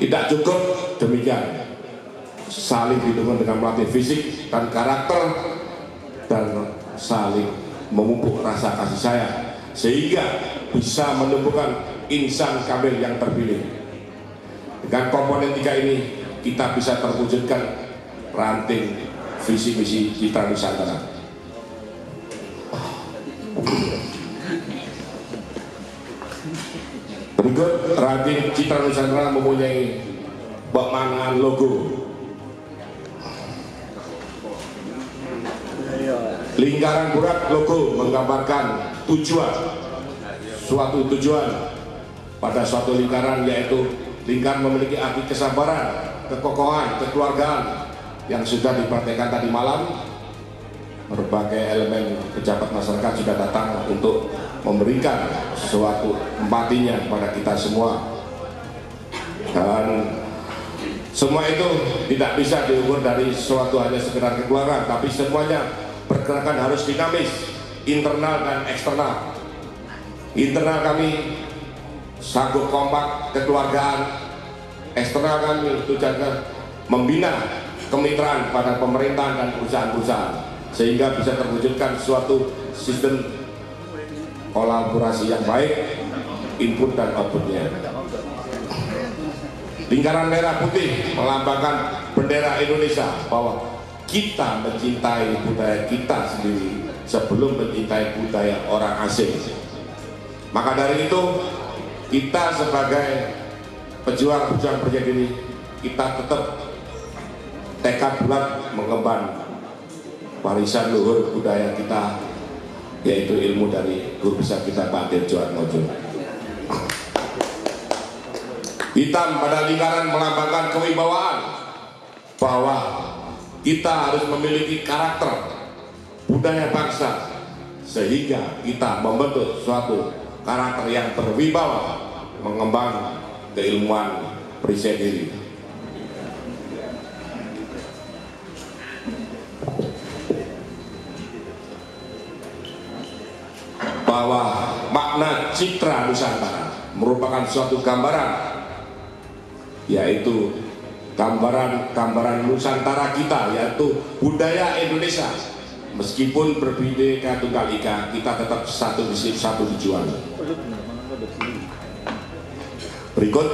Speaker 10: tidak cukup demikian, saling didukung dengan melatih fisik dan karakter dan saling memupuk rasa kasih sayang sehingga bisa menumbuhkan insan kamil yang terpilih. Dengan komponen 3 ini kita bisa terwujudkan ranting visi misi Citra Nusantara. Berikut ranting Citra Nusantara mempunyai pemanangan logo. Lingkaran bulat logo menggambarkan tujuan, suatu tujuan pada suatu lingkaran, yaitu lingkaran memiliki arti kesabaran, kekokohan, kekeluargaan yang sudah dipraktekkan tadi malam. Berbagai elemen pejabat masyarakat sudah datang untuk memberikan sesuatu empatinya kepada kita semua, dan semua itu tidak bisa diukur dari suatu hanya sekedar kekeluargaan, tapi semuanya pergerakan harus dinamis, internal dan eksternal. Internal kami sanggup kompak kekeluargaan, eksternal kami tujuannya membina kemitraan pada pemerintahan dan perusahaan-perusahaan, sehingga bisa terwujudkan suatu sistem kolaborasi yang baik, input dan outputnya. Lingkaran merah putih melambangkan bendera Indonesia, bahwa kita mencintai budaya kita sendiri sebelum mencintai budaya orang asing. Maka dari itu, kita sebagai pejuang-pejuang percaya diri, kita tetap tekad bulat mengemban warisan luhur budaya kita, yaitu ilmu dari guru besar kita Pak Dirjo Atmojo. Hitam pada lingkaran melambangkan kewibawaan, bahwa kita harus memiliki karakter budaya bangsa, sehingga kita membentuk suatu karakter yang berwibawa, mengembang keilmuan perisai diri. Bahwa makna citra Nusantara merupakan suatu gambaran, yaitu gambaran Nusantara kita, yaitu budaya Indonesia. Meskipun berbeda tunggal ika, kita tetap satu visi, satu tujuan. Berikut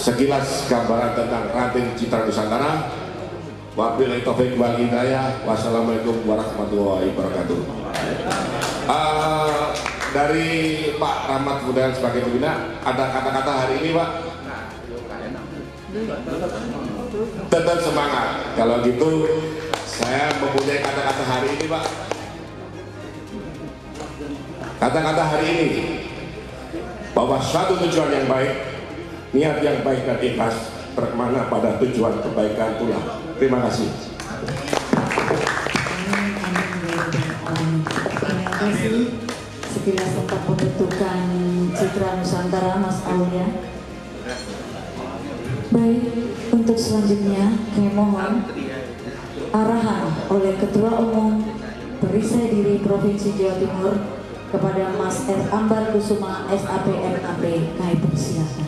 Speaker 10: sekilas gambaran tentang ranting citra Nusantara. Wabillahi taufiq wal hidayah. Wassalamualaikum warahmatullahi wabarakatuh. Dari Pak Rahmat Budaya sebagai pembina, ada kata-kata hari ini, Pak? Tetap semangat. Kalau gitu, saya mempunyai kata-kata hari ini, Pak. Kata-kata hari ini, bahwa suatu tujuan yang baik, niat yang baik dan ikhlas bermakna pada tujuan kebaikan pula. Terima kasih.
Speaker 1: Terima kasih. Sekilas tentang pembentukan citra Nusantara, Mas Aulia. Baik, untuk selanjutnya kami mohon arahan oleh Ketua Umum Perisai Diri Provinsi Jawa Timur kepada Mas F. Ambar Kusuma, SAP MAP. Kami persilakan.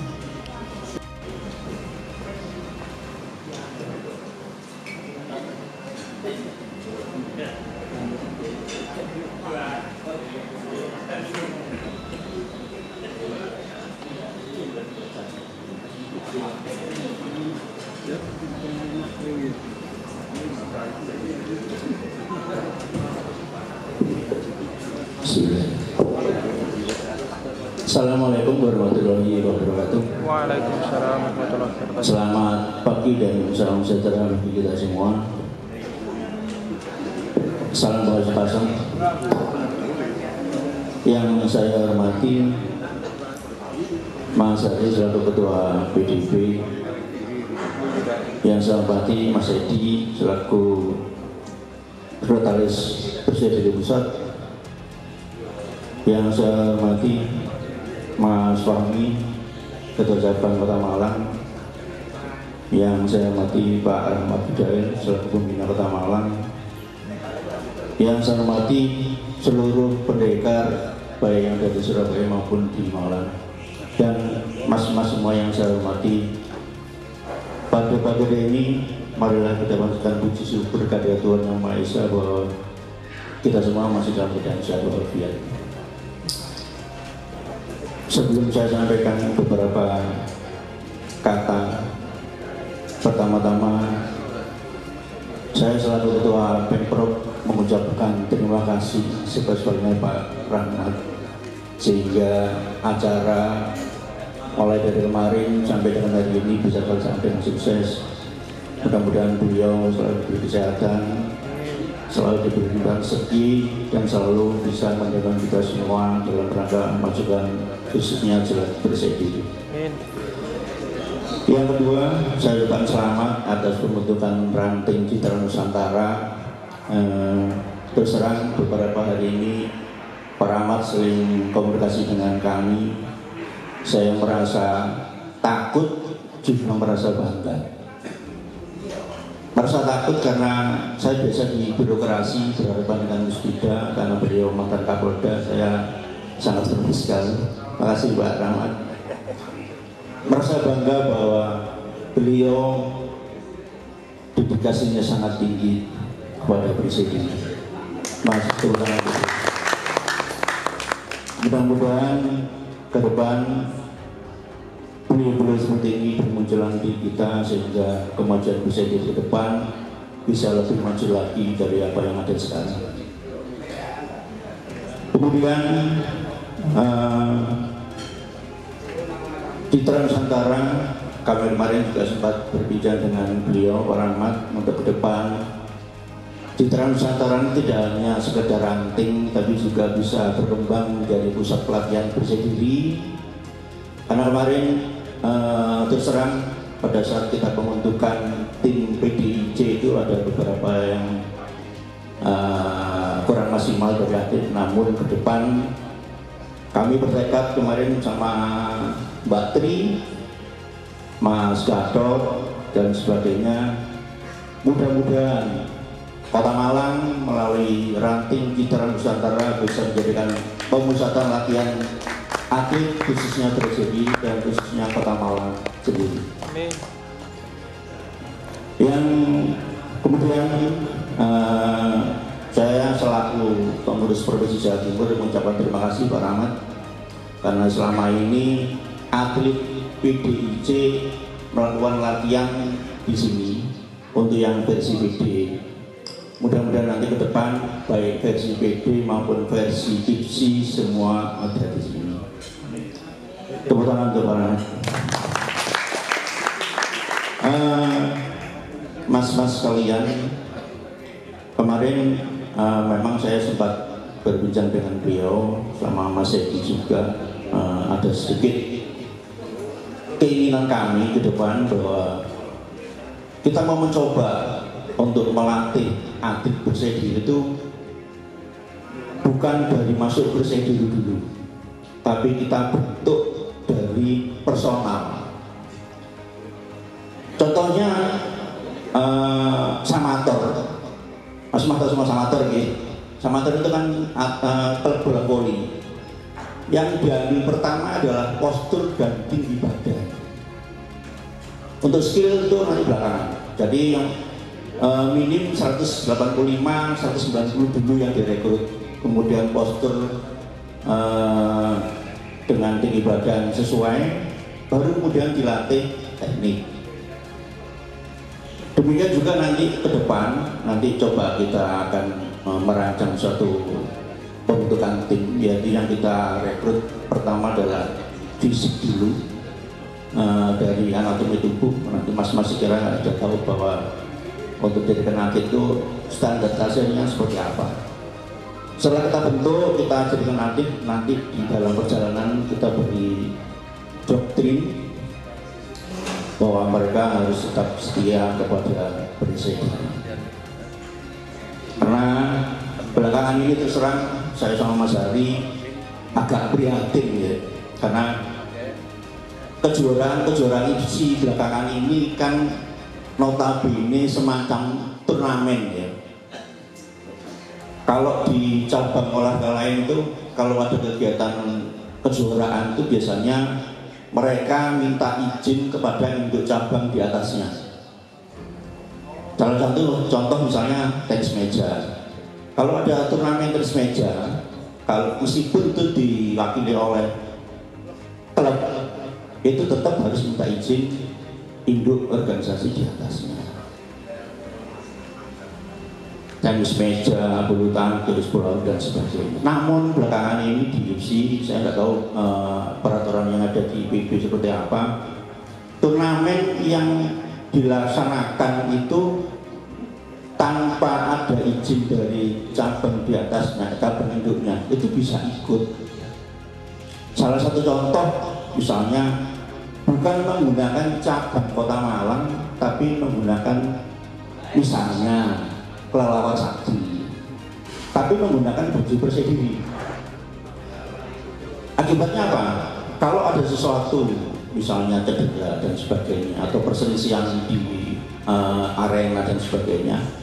Speaker 8: Assalamualaikum warahmatullahi wabarakatuh.
Speaker 4: Waalaikumsalam warahmatullahi wabarakatuh.
Speaker 8: Selamat pagi dan salam sejahtera bagi kita semua. Salam bahagia pasang. Yang saya hormati Mas Ari selaku Ketua PDB, yang saya hormati Mas Edi selaku Sekretaris Perisai Pusat, yang saya hormati Mas Fahmi, Ketua Cabang Kota Malang, yang saya hormati Pak Rahmat Budaya selaku Pembina Kota Malang, yang saya hormati seluruh pendekar baik yang dari Surabaya maupun di Malang, dan mas-mas semua yang saya hormati. Pada pagi ini marilah kita panjatkan puji syukur kepada Tuhan Yang Maha Esa bahwa kita semua masih dalam keadaan sehat walafiat. Sebelum saya sampaikan beberapa kata, pertama-tama saya selaku Ketua Pemprov mengucapkan terima kasih sebesar-besarnya Pak Rahmat, sehingga acara mulai dari kemarin sampai dengan hari ini bisa tercapai dengan sukses. Mudah-mudahan beliau selalu diberi kesehatan, selalu diberikan rezeki dan selalu bisa menjaga kita semua dalam rangka memajukan khususnya jalan bersih diri. Yang kedua, saya ucapkan selamat atas pembentukan ranting Citra Nusantara. Terus terang beberapa hari ini Pak Rahmat sering komunikasi dengan kami. Saya merasa takut juga merasa bangga. Merasa takut karena saya biasa di birokrasi berhadapan dengan Musbida, karena beliau mantan Kapolda, saya sangat senang sekali. Terima kasih Pak Rahmat. Merasa bangga bahwa beliau dedikasinya sangat tinggi kepada Presiden. Mas, terutama itu. Mudah-mudahan ke depan beliau-beliau seperti ini bermunculan di kita sehingga kemajuan Presiden ke depan bisa lebih maju lagi dari apa yang ada sekarang. Kemudian Citra Nusantara, kami kemarin juga sempat berbicara dengan beliau Pak Rahmat untuk ke depan Citra Nusantara tidak hanya sekedar ranting tapi juga bisa berkembang menjadi pusat pelatihan bersih diri. Karena kemarin terus terang pada saat kita pembentukan tim PDIC itu ada beberapa yang kurang maksimal dari aktif, namun ke depan kami bertekad kemarin sama Mbak Tri, Mas Gatot dan sebagainya, mudah-mudahan Kota Malang melalui ranting Citra Nusantara bisa menjadikan pemusatan latihan atlet khususnya terjadi dan khususnya Kota Malang sendiri. Yang kemudian saya selaku pengurus Provinsi Jawa Timur mengucapkan terima kasih Pak Rahmat karena selama ini atlet PDIC melakukan latihan di sini untuk yang versi PD. Mudah-mudahan nanti ke depan baik versi PD maupun versi IPSI semua ada di sini. Tepuk tangan untuk Pak Rahmat. Mas-mas sekalian, kemarin memang saya sempat berbincang dengan beliau sama Mas Edi juga. Ada sedikit keinginan kami ke depan bahwa kita mau mencoba untuk melatih atlet bersih diri itu bukan dari masuk bersih diri dulu, tapi kita bentuk dari personal. Contohnya samator, Mas Mahta semua samator gitu. Samator itu kan klub bola voli. Yang diambil pertama adalah postur dan tinggi badan. Untuk skill itu nanti belakangan. Jadi yang minim 185, 190 dulu yang direkrut. Kemudian postur dengan tinggi badan sesuai, baru kemudian dilatih teknik. Demikian juga nanti ke depan, nanti coba kita akan merancang suatu pembentukan tim. Jadi yang kita rekrut pertama adalah fisik dulu, dari anatomi tubuh. Nanti mas-mas kira sudah tahu bahwa untuk jadikan atlet itu standar hasilnya seperti apa. Setelah kita bentuk, kita jadikan atlet, nanti di dalam perjalanan kita beri doktrin bahwa mereka harus tetap setia kepada Presiden. Karena belakangan ini terus terang saya sama Mas Hari agak prihatin ya, karena kejuaraan IPSI belakangan ini kan notabene semacam turnamen ya. Kalau di cabang olahraga lain itu kalau ada kegiatan kejuaraan itu biasanya mereka minta izin kepada induk cabang di atasnya. Salah satu contoh misalnya tenis meja. Kalau ada turnamen tenis meja, kalau meskipun itu diwakili oleh klub, itu tetap harus minta izin induk organisasi di atasnya. Tenis meja, bulu tangkis, bola dan sebagainya. Namun belakangan ini di IPSI, saya nggak tahu peraturan yang ada di IPB seperti apa. Turnamen yang dilaksanakan itu tanpa tanpa ada izin dari cabang di atasnya, cabang induknya, itu bisa ikut. Salah satu contoh misalnya bukan menggunakan cabang Kota Malang, tapi menggunakan misalnya kelelawar sakti, tapi menggunakan baju Persai Diri. Akibatnya apa? Kalau ada sesuatu misalnya cedera dan sebagainya, atau perselisihan di arena dan sebagainya,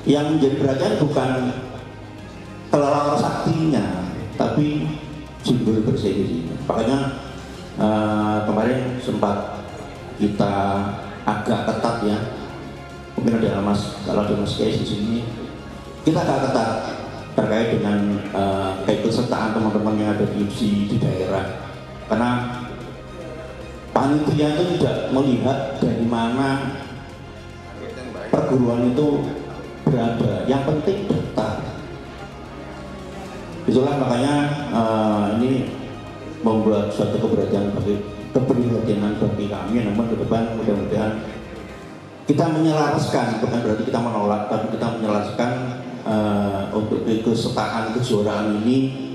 Speaker 8: yang menjadi perhatian bukan kelelawar saktinya, tapi simbol Persai Diri. Makanya kemarin sempat kita agak ketat ya, mungkin ada Mas, kalau ada Mas Kees di sini, kita agak ketat terkait dengan keikutsertaan teman-teman yang ada di daerah, karena panitia itu tidak melihat dari mana perguruan itu berada, yang penting daftar. Itulah makanya ini membuat suatu keprihatinan bagi kami. Namun ke depan mudah-mudahan kita menyelaraskan, bukan berarti kita menolak, tapi kita menyelaraskan untuk keikutsertaan kejuaraan ini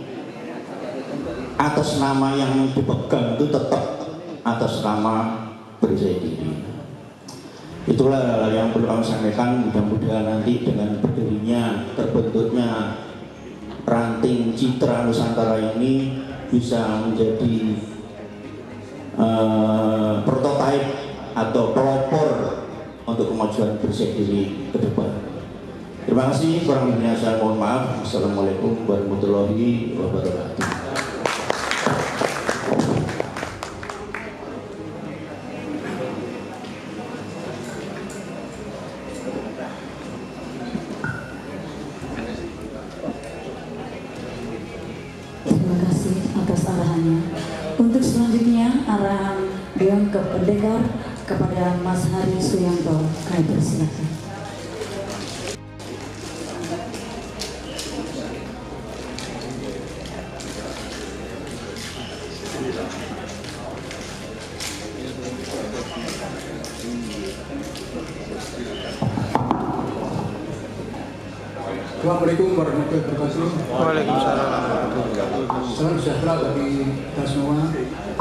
Speaker 8: atas nama yang dipegang itu tetap atas nama Persai Diri. Itulah hal yang perlu kami sampaikan. Mudah-mudahan nanti dengan berdirinya, terbentuknya ranting citra Nusantara ini bisa menjadi prototipe atau pelopor untuk kemajuan Persai Diri ke depan. Terima kasih, kurang lebihnya saya mohon maaf. Assalamualaikum warahmatullahi wabarakatuh.
Speaker 1: Terima kasih atas arahannya. Untuk selanjutnya arahan Dewan Pendekar kepada Mas Hari Suyanto. Kami persilakan.
Speaker 3: Assalamualaikum warahmatullahi wabarakatuh.
Speaker 4: Waalaikumsalam warahmatullahi wabarakatuh.
Speaker 3: Salam sejahtera bagi kita semua.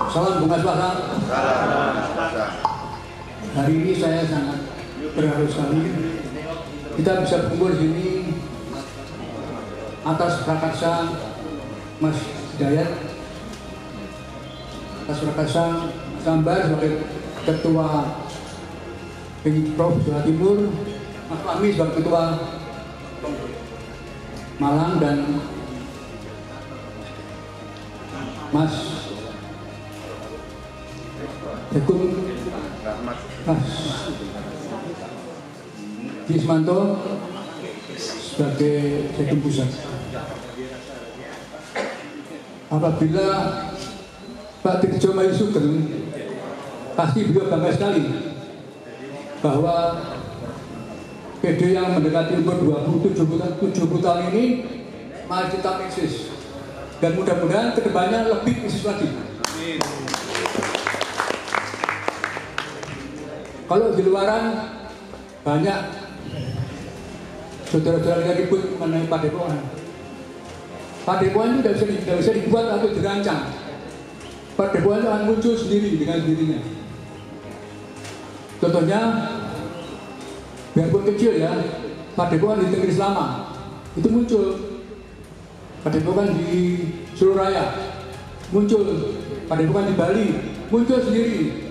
Speaker 3: Salam bunga suara. Hari ini saya sangat berharap sekali kita bisa berkumpul di sini atas prakarsa Mas Hidayat, atas prakarsa Mas Ambar sebagai Ketua Prof Jawa Timur, Mas Fahmi sebagai Ketua Malang, dan Mas Jagung Mas Gismanto sebagai Jagung Pusat. Apabila Pak Dirjo Mayu Sugeng, pasti beliau bangga sekali bahwa PD yang mendekati umur 27 tahun ini malah tetap eksis, dan mudah-mudahan kedepannya lebih eksis lagi. Kalau di luaran banyak saudara-saudara yang ribut mengenai padepokan. Padepokan itu tidak bisa dibuat atau dirancang. Padepokan itu akan muncul sendiri dengan dirinya. Contohnya, biarpun kecil ya, padepokan di negeri Selama itu muncul, padepokan di Surabaya muncul, padepokan di Bali muncul sendiri.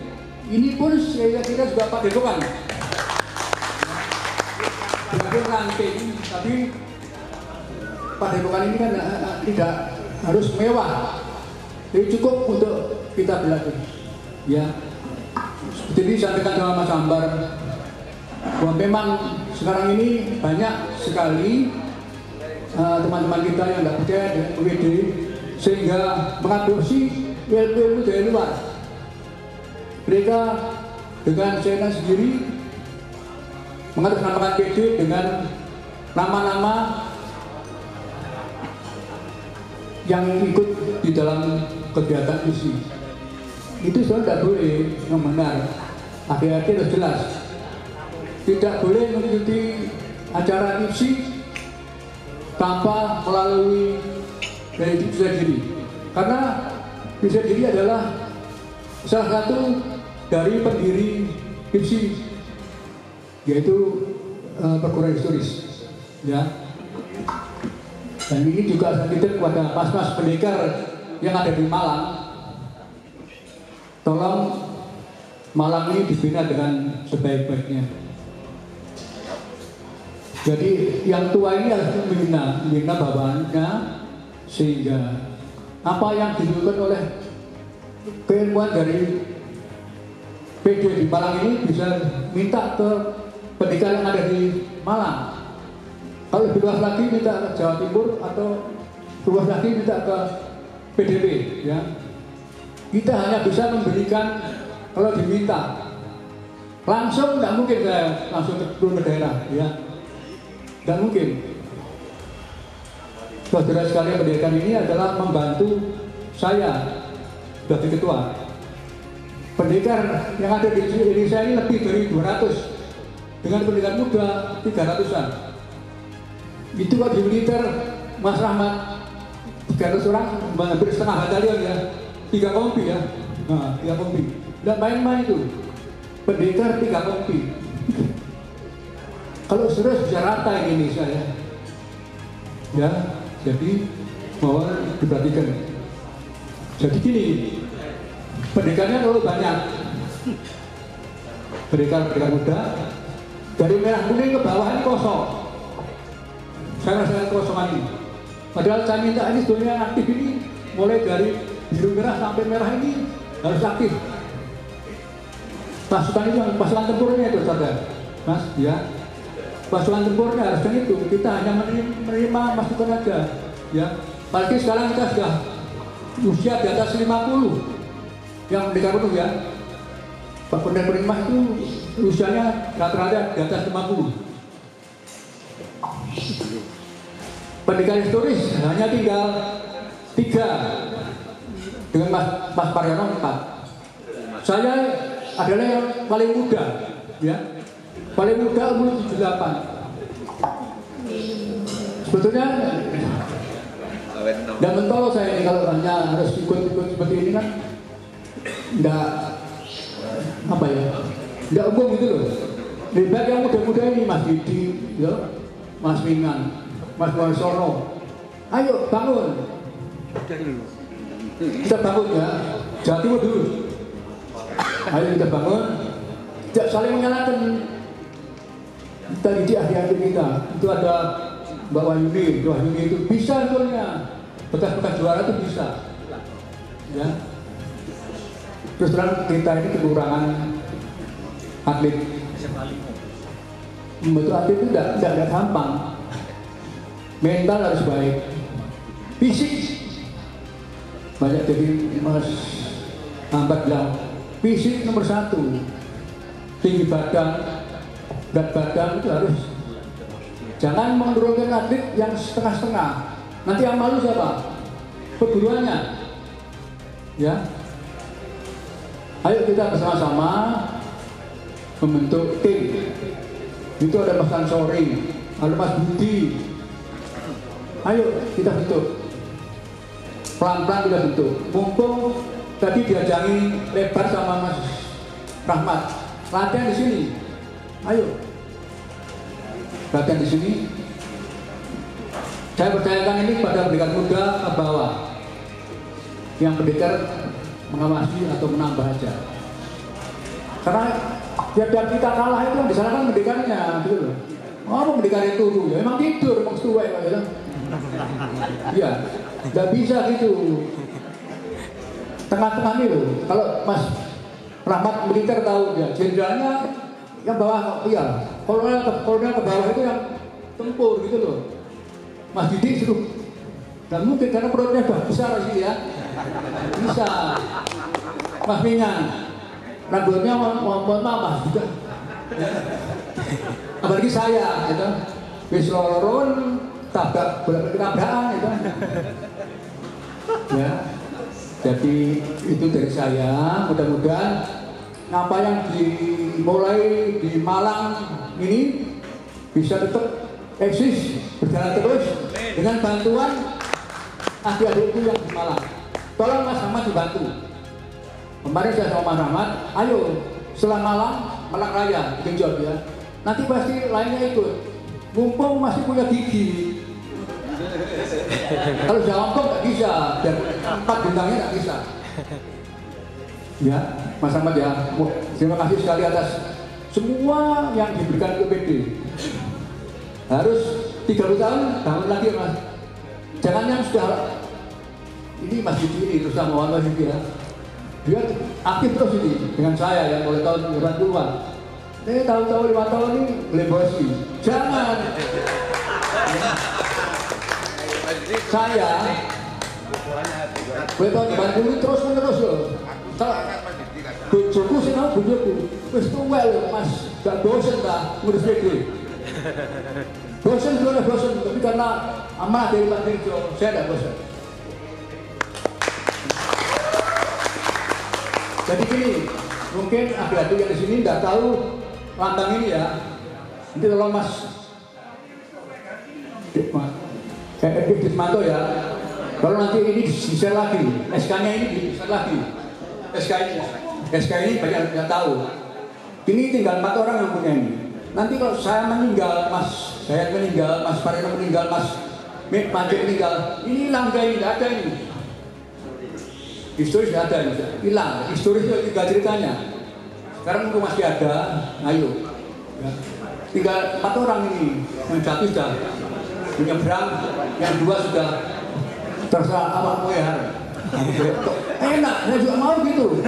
Speaker 3: Ini pun saya kira juga padepokan, biarpun ranting, tapi padepokan ini kan tidak harus mewah, jadi cukup untuk kita belajar. Ya, seperti disampaikan sama Mas Ambar, bahwa memang sekarang ini banyak sekali teman-teman kita yang tidak percaya dengan UWD, sehingga mengadopsi ilmu dari luar. Mereka dengan channel sendiri mengatasnamakan PD dengan nama-nama yang ikut di dalam kegiatan misi. Itu sudah tidak boleh, yang benar. Hati-hati harus jelas. Tidak boleh mengikuti acara IPSI tanpa melalui dari bisa diri, karena bisa diri adalah salah satu dari pendiri IPSI, yaitu perguruan historis, ya. Dan ini juga saya titip kepada mas-mas pendekar yang ada di Malang, tolong Malang ini dibina dengan sebaik-baiknya. Jadi yang tua ini harus membina bawahnya, sehingga apa yang dilakukan oleh keilmuan dari PD di Malang ini bisa minta ke pendidikan yang ada di Malang. Kalau lebih luas lagi minta ke Jawa Timur, atau luas lagi minta ke PDB, ya. Kita hanya bisa memberikan kalau diminta. Langsung nggak mungkin saya langsung turun ke daerah, ya. Nggak mungkin. Saudara sekalian, pendidikan ini adalah membantu saya sebagai ketua. Pendekar yang ada di Indonesia ini lebih dari 200, dengan pendidikan muda 300-an. Itu kalau di militer, Mas Rahmat 300 orang, hampir setengah batalion, ya, 3 kompi, ya. Nah, 3 kompi. Dan main-main itu, pendekar 3 kompi. Kalau sudah bisa rata Indonesia, ya. Ya, jadi mohon diperhatikan. Jadi gini, pendekarnya terlalu banyak. Pendekar muda, dari merah kuning ke bawah ini kosong. Saya rasa kekosongan ini. Padahal saya minta ini sebetulnya aktif ini, mulai dari biru merah sampai merah ini harus aktif. Pasukan itu, pasukan tempurnya itu, saudara, Mas, ya. Pasukan tempurnya harusnya itu, kita hanya menerima masukan aja, ya. Apalagi sekarang kita sudah usia di atas 50, yang pendekar penuh, ya. Pak pendekar penuh itu usianya rata-rata di atas 50. Pendekar historis hanya tinggal 3, dengan Mas Paryono 4. Saya adalah yang paling muda, ya, paling muda umur 78. Sebetulnya dan mentol saya ini kalau hanya harus ikut-ikut seperti ini kan, enggak apa ya, enggak umum gitu loh. Lebih baik yang muda-muda ini, Mas Didi, ya, Mas Mingan, Mas Warsono, ayo bangun, kita bangun, ya, Jawa Timur dulu. Ayo kita bangun, tidak saling menyalahkan. Kita didik adik-adik kita. Itu ada Mbak Wahyuni itu bisa sebetulnya, bekas-bekas juara itu bisa, ya. Terus terang kita ini kekurangan atlet. Membentuk atlet itu tidak gampang. Mental harus baik, fisik banyak. Jadi Mas Ambat bilang fisik nomor 1, tinggi badan, berat badan itu harus. Jangan menurunkan atlet yang setengah-setengah. Nanti yang malu siapa? Perguruannya, ya. Ayo kita bersama-sama membentuk tim. Itu ada Mas Ansori, ada Mas Budi. Ayo kita bentuk, pelan-pelan kita bentuk. Mumpung tadi diajangi lebar sama Mas Rahmat, latihan di sini. Ayo latihan di sini. Saya percayakan ini pada pendekar muda ke bawah, yang pendekar mengawasi atau menambah aja. Karena tiap kita kalah itu yang disalahkan pendekarnya, gitu loh. Oh, pendekar itu tuh, ya, emang tidur, emang setuai, Pak, ya. Iya, nggak bisa gitu. Tengah-tengah ini loh. Kalau Mas Rahmat militer tahu ya, jenderalnya yang bawah, iya. Kolonel ke bawah itu yang tempur gitu loh. Mas Didi suruh, nggak mungkin karena perutnya udah besar sih, ya. Bisa. Mas Mingan, rambutnya mohon maaf juga. Apalagi saya, gitu. Wis lorong tabrak tabrakan, gitu. Ya. Jadi itu dari saya. Mudah-mudahan apa yang dimulai di Malang ini bisa tetap eksis, berjalan terus dengan bantuan adik-adikku yang di Malang. Tolong Mas Ahmad dibantu. Kemarin saya sama Mas Ahmad, ayo setelah Malang Raya, genjot ya. Nanti pasti lainnya ikut. Mumpung masih punya gigi. Kalau Jawa Hongkong nggak bisa, dan 4 bintangnya nggak bisa. Ya, Mas Ahmad ya, terima kasih sekali atas semua yang diberikan ke PD. Harus 30 tahun, bangun lagi Mas. Jangan yang sudah ini masih ini terus sama Mas Didi ya. Dia aktif terus ini dengan saya yang mulai tahun 80-an. Ini tahu-tahu 5 tahun ini lebosi. Jangan. Saya mulai tahun 80 terus menerus loh. Bojoku sing aku bojoku wis tuwek lho Mas, gak bosen ta ngurus PD. Bosen tapi karena amanah dari Pak Dirjo, saya tidak bosan. Jadi gini, mungkin adik-adik yang di sini tidak tahu lantang ini ya. Nanti tolong Mas Dismanto ya. Kalau nanti ini di-share lagi, SK-nya ini di-share lagi. SK ini banyak yang tidak tahu. Ini tinggal 4 orang yang punya ini. Nanti kalau saya meninggal, Mas Pareno meninggal, Mas Majid meninggal, ini hilang gak ini, tidak ada ini. Historis tidak ada ini, hilang. Historis itu 3 ceritanya. Sekarang itu masih ada, ayo. Ya. Tinggal 4 orang ini, yang jatuh sudah menyeberang, yang 2 sudah terserah awak muehar. Enak, saya juga mau gitu.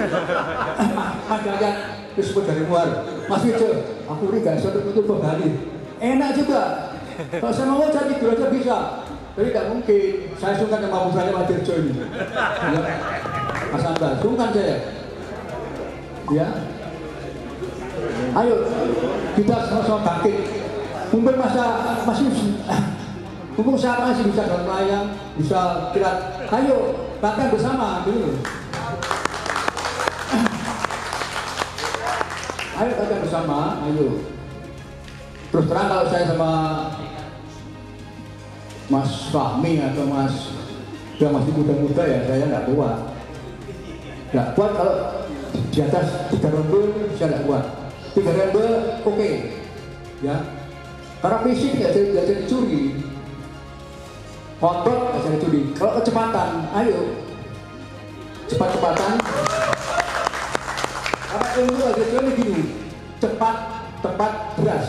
Speaker 3: Mas Jajan disebut dari luar, Mas Wijo, aku ini gak bisa tutup Bali. Enak juga. Kalau saya mau cari dulu aja bisa. Tapi tidak mungkin. Saya sungkan sama putranya Pak Dirjo ini. Ya. Mas Anta, sungkan saya. Ya. Ayo, kita sama-sama bangkit. Mumpung mumpung saya masih bisa dalam layang, bisa kira. Ayo, bahkan bersama dulu. Ayo kita bersama, ayo. Terus terang kalau saya sama Mas Fahmi atau Mas yang masih muda-muda ya saya nggak kuat. Nggak kuat kalau di atas 3 ronde saya nggak kuat. 3 ronde oke, ya. Karena fisik nggak jadi curi, otot nggak jadi curi. Kalau kecepatan, ayo cepat-cepatan. Karena ilmu aja jadi gini, cepat, tepat, beras.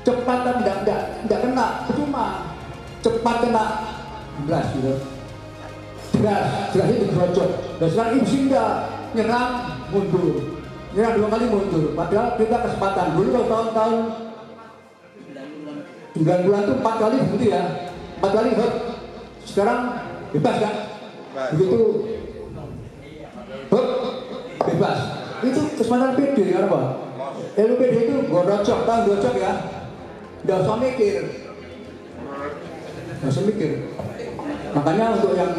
Speaker 3: Cepat dan tidak kena, percuma. Cepat kena, beras gitu. Beras itu berocok. Dan sekarang ibu singgah, nyerang, mundur. Nyerang 2 kali mundur. Padahal kita kesempatan. Dulu kalau tahun-tahun 9 bulan itu 4 kali begitu ya. 4 kali hot. Sekarang bebas kan? Begitu hot, bebas. Itu kesempatan PD kan apa? PD itu gorocok, tahu gorocok ya? Nggak usah mikir. Makanya untuk yang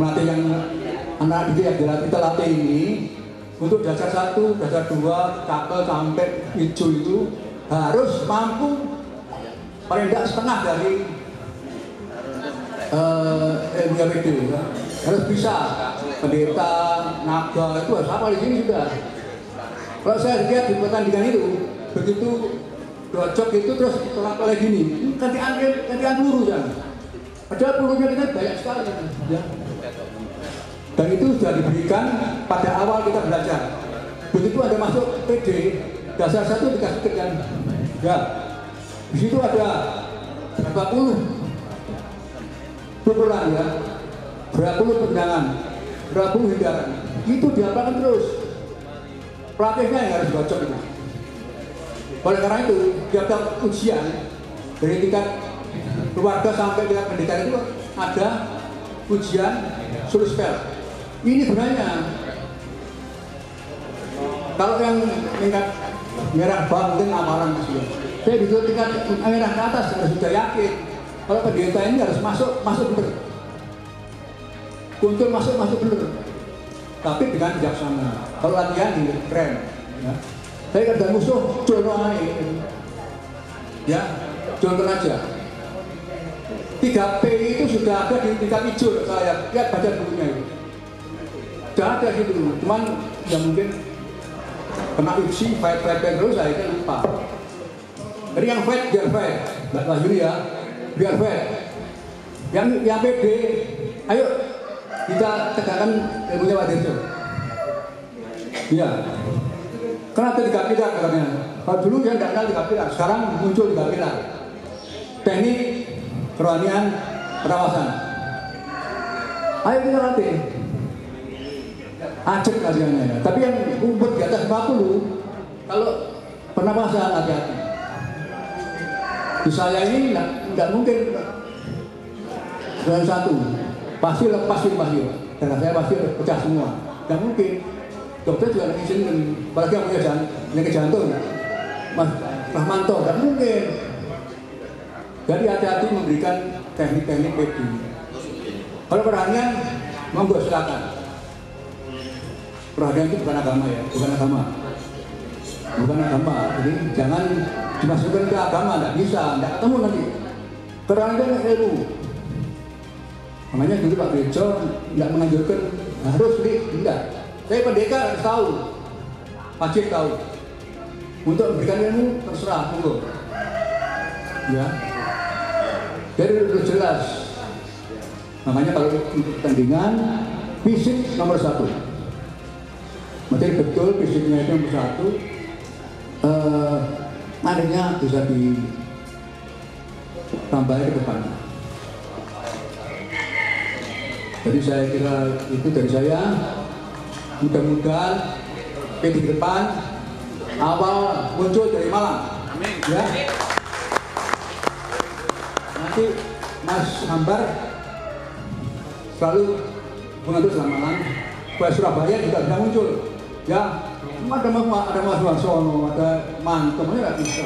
Speaker 3: melatih yang anak didik yang kita latih ini, untuk dasar 1, dasar 2, cakel sampai hijau itu harus mampu paling tidak setengah dari ilmu PD ya. Harus bisa pendeta, naga itu harus apa di sini sudah. Kalau saya lihat di pertandingan itu begitu docok itu terus tolak-tolak gini, gantian peluru ya. Padahal pelurunya kita banyak sekali ya. Dan itu sudah diberikan pada awal kita belajar. Begitu ada masuk PD, dasar 1 dikasih sekian. Ya. Di situ ada berapa puluh pukulan ya, berapa puluh tendangan, berapa puluh hindaran. Itu diapakan terus. Pelatihnya yang harus docok itu. Oleh karena itu, tiap ujian dari tingkat keluarga sampai tingkat pendidikan itu ada ujian sulspel. Ini sebenarnya kalau yang tingkat merah bawang amalan sih. Saya di tingkat merah ke atas harus sudah yakin. Kalau pendeta ini harus masuk benar. Kuntul masuk benar. Tapi dengan bijaksana. Kalau latihan keren. Ya. Saya kerja musuh, jono aja. Ya, contoh aja. 3P itu sudah ada di tingkat hijau, saya lihat baca bukunya itu. Sudah ada gitu, cuman ya mungkin kena isi, fight terus, akhirnya lupa. Jadi yang fight, biar fight, nggak lanjut ya, biar fight. Yang PD, ayo kita tegakkan ilmunya Pak Dirjo. Iya. Kenapa 3 pilar katanya? Kalau dulu dia tidak kenal 3 pilar, sekarang muncul 3 pilar. Teknik, kerohanian, pengawasan. Ayo kita latih. Acek latihannya ya. Tapi yang umur di atas 40, kalau pernapasan hati-hati. Di saya ini tidak mungkin dengan satu, pasti lepas ini pasti. Darah saya pasti pecah semua. Tidak mungkin. Dokter juga ada izin, apalagi yang punya penyakit jantung, Mas Rahmanto, tidak mungkin. Jadi hati-hati memberikan teknik-teknik PD. Kalau perhatian, monggo silakan. Perhatian itu bukan agama ya, bukan agama. Bukan agama, jadi jangan dimasukkan ke agama, tidak bisa, tidak ketemu nanti. Perhatian ilmu. Makanya dulu Pak Dirjo tidak menganjurkan harus tidak. Saya pendekar harus tahu, wajib tahu. Untuk memberikan ilmu terserah, monggo. Ya. Jadi udah jelas. Makanya kalau untuk pertandingan fisik nomor 1. Materi betul fisiknya itu nomor 1. Materinya bisa ditambah ke depan. Jadi saya kira itu dari saya. Mudah-mudahan di depan awal muncul dari Malang. Amin. Ya. Nanti Mas Hambar selalu mengatur selama Malang. Supaya Surabaya juga bisa muncul. Ya, ada Mas Warsono, ada Mantum, nggak bisa.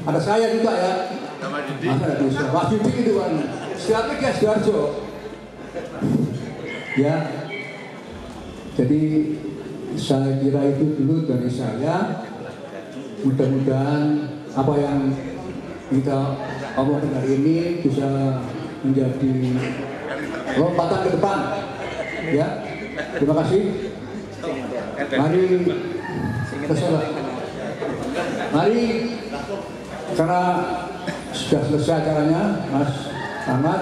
Speaker 3: Ada saya juga ya. Masa nggak bisa. Mas Didik itu kan. Siapa ya Sidoarjo? Ya. Jadi saya kira itu dulu dari saya. Mudah-mudahan apa yang kita omongkan hari ini bisa menjadi lompatan ke depan. Ya, terima kasih. Mari terserah. Mari karena sudah selesai acaranya, Mas Ahmad.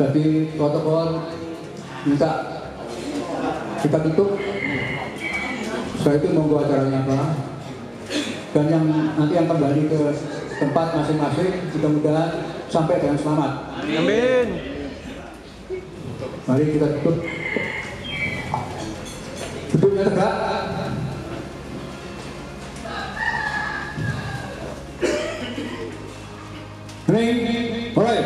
Speaker 3: Tadi protokol minta kita tutup. Setelah itu monggo acaranya apa. Dan yang nanti yang kembali ke tempat masing-masing mudah-mudahan sampai dengan selamat. Amin. Mari kita tutup. Duduknya tegak. Hening, mulai.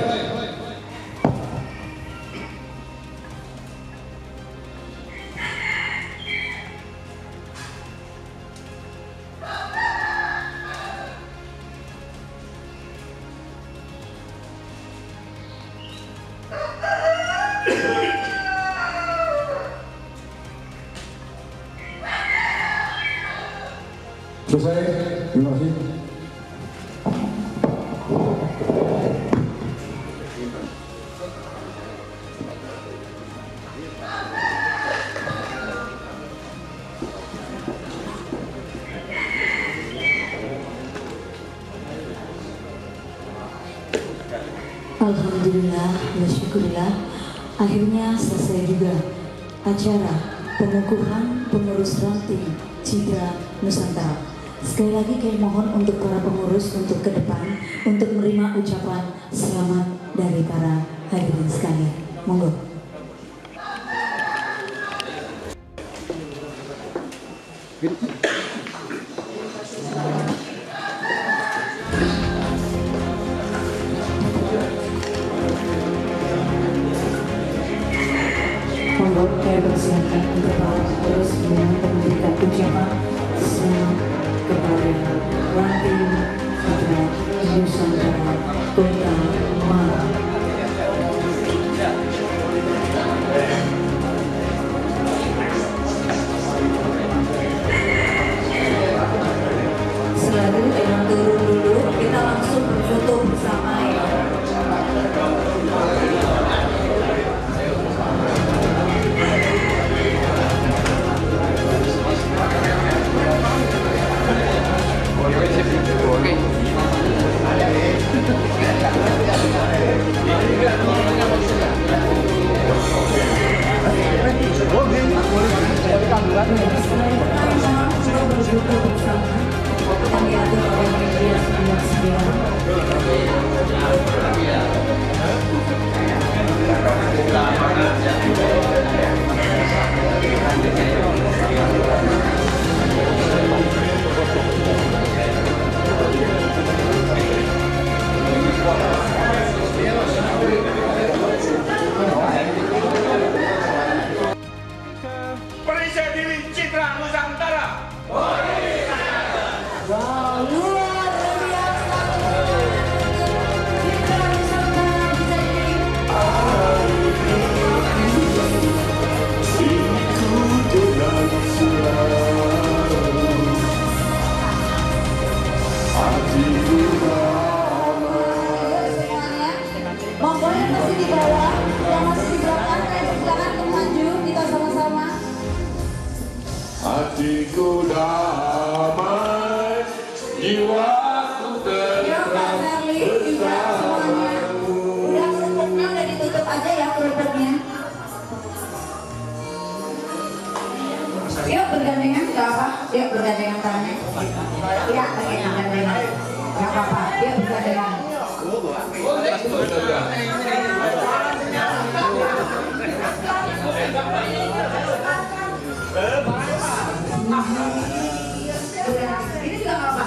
Speaker 3: Selesai, terima kasih.
Speaker 1: Alhamdulillah, syukurillah. Akhirnya selesai juga acara pengukuhan pengurus ranting Citra Nusantara. Sekali lagi kami mohon untuk para pengurus untuk ke depan untuk menerima ucapan selamat dari para hadirin sekalian. Monggo. Monggo, saya persilakan untuk para pengurus yang memberikan ucapan selamat kepada ranting Citra Nusantara Kota Malang. Selalu jangan turun dulu, kita langsung berfoto
Speaker 6: Perisai diri Citra Nusantara.
Speaker 1: Wow, luar biasa. Citra Nusantara bisa diri. Monggo yang masih di bawah, yang masih di belakang, silakan untuk maju, kita sama-sama.
Speaker 10: Hatiku damai, jiwaku
Speaker 1: Ya Pak Serli juga semuanya. Udah kerupuknya udah ditutup aja ya kerupuknya. Yuk bergandengan, gak apa. Yuk bergandengan tangannya. Ya bergandengan. Gak apa-apa. Yuk bergandengan. Ini juga gak apa.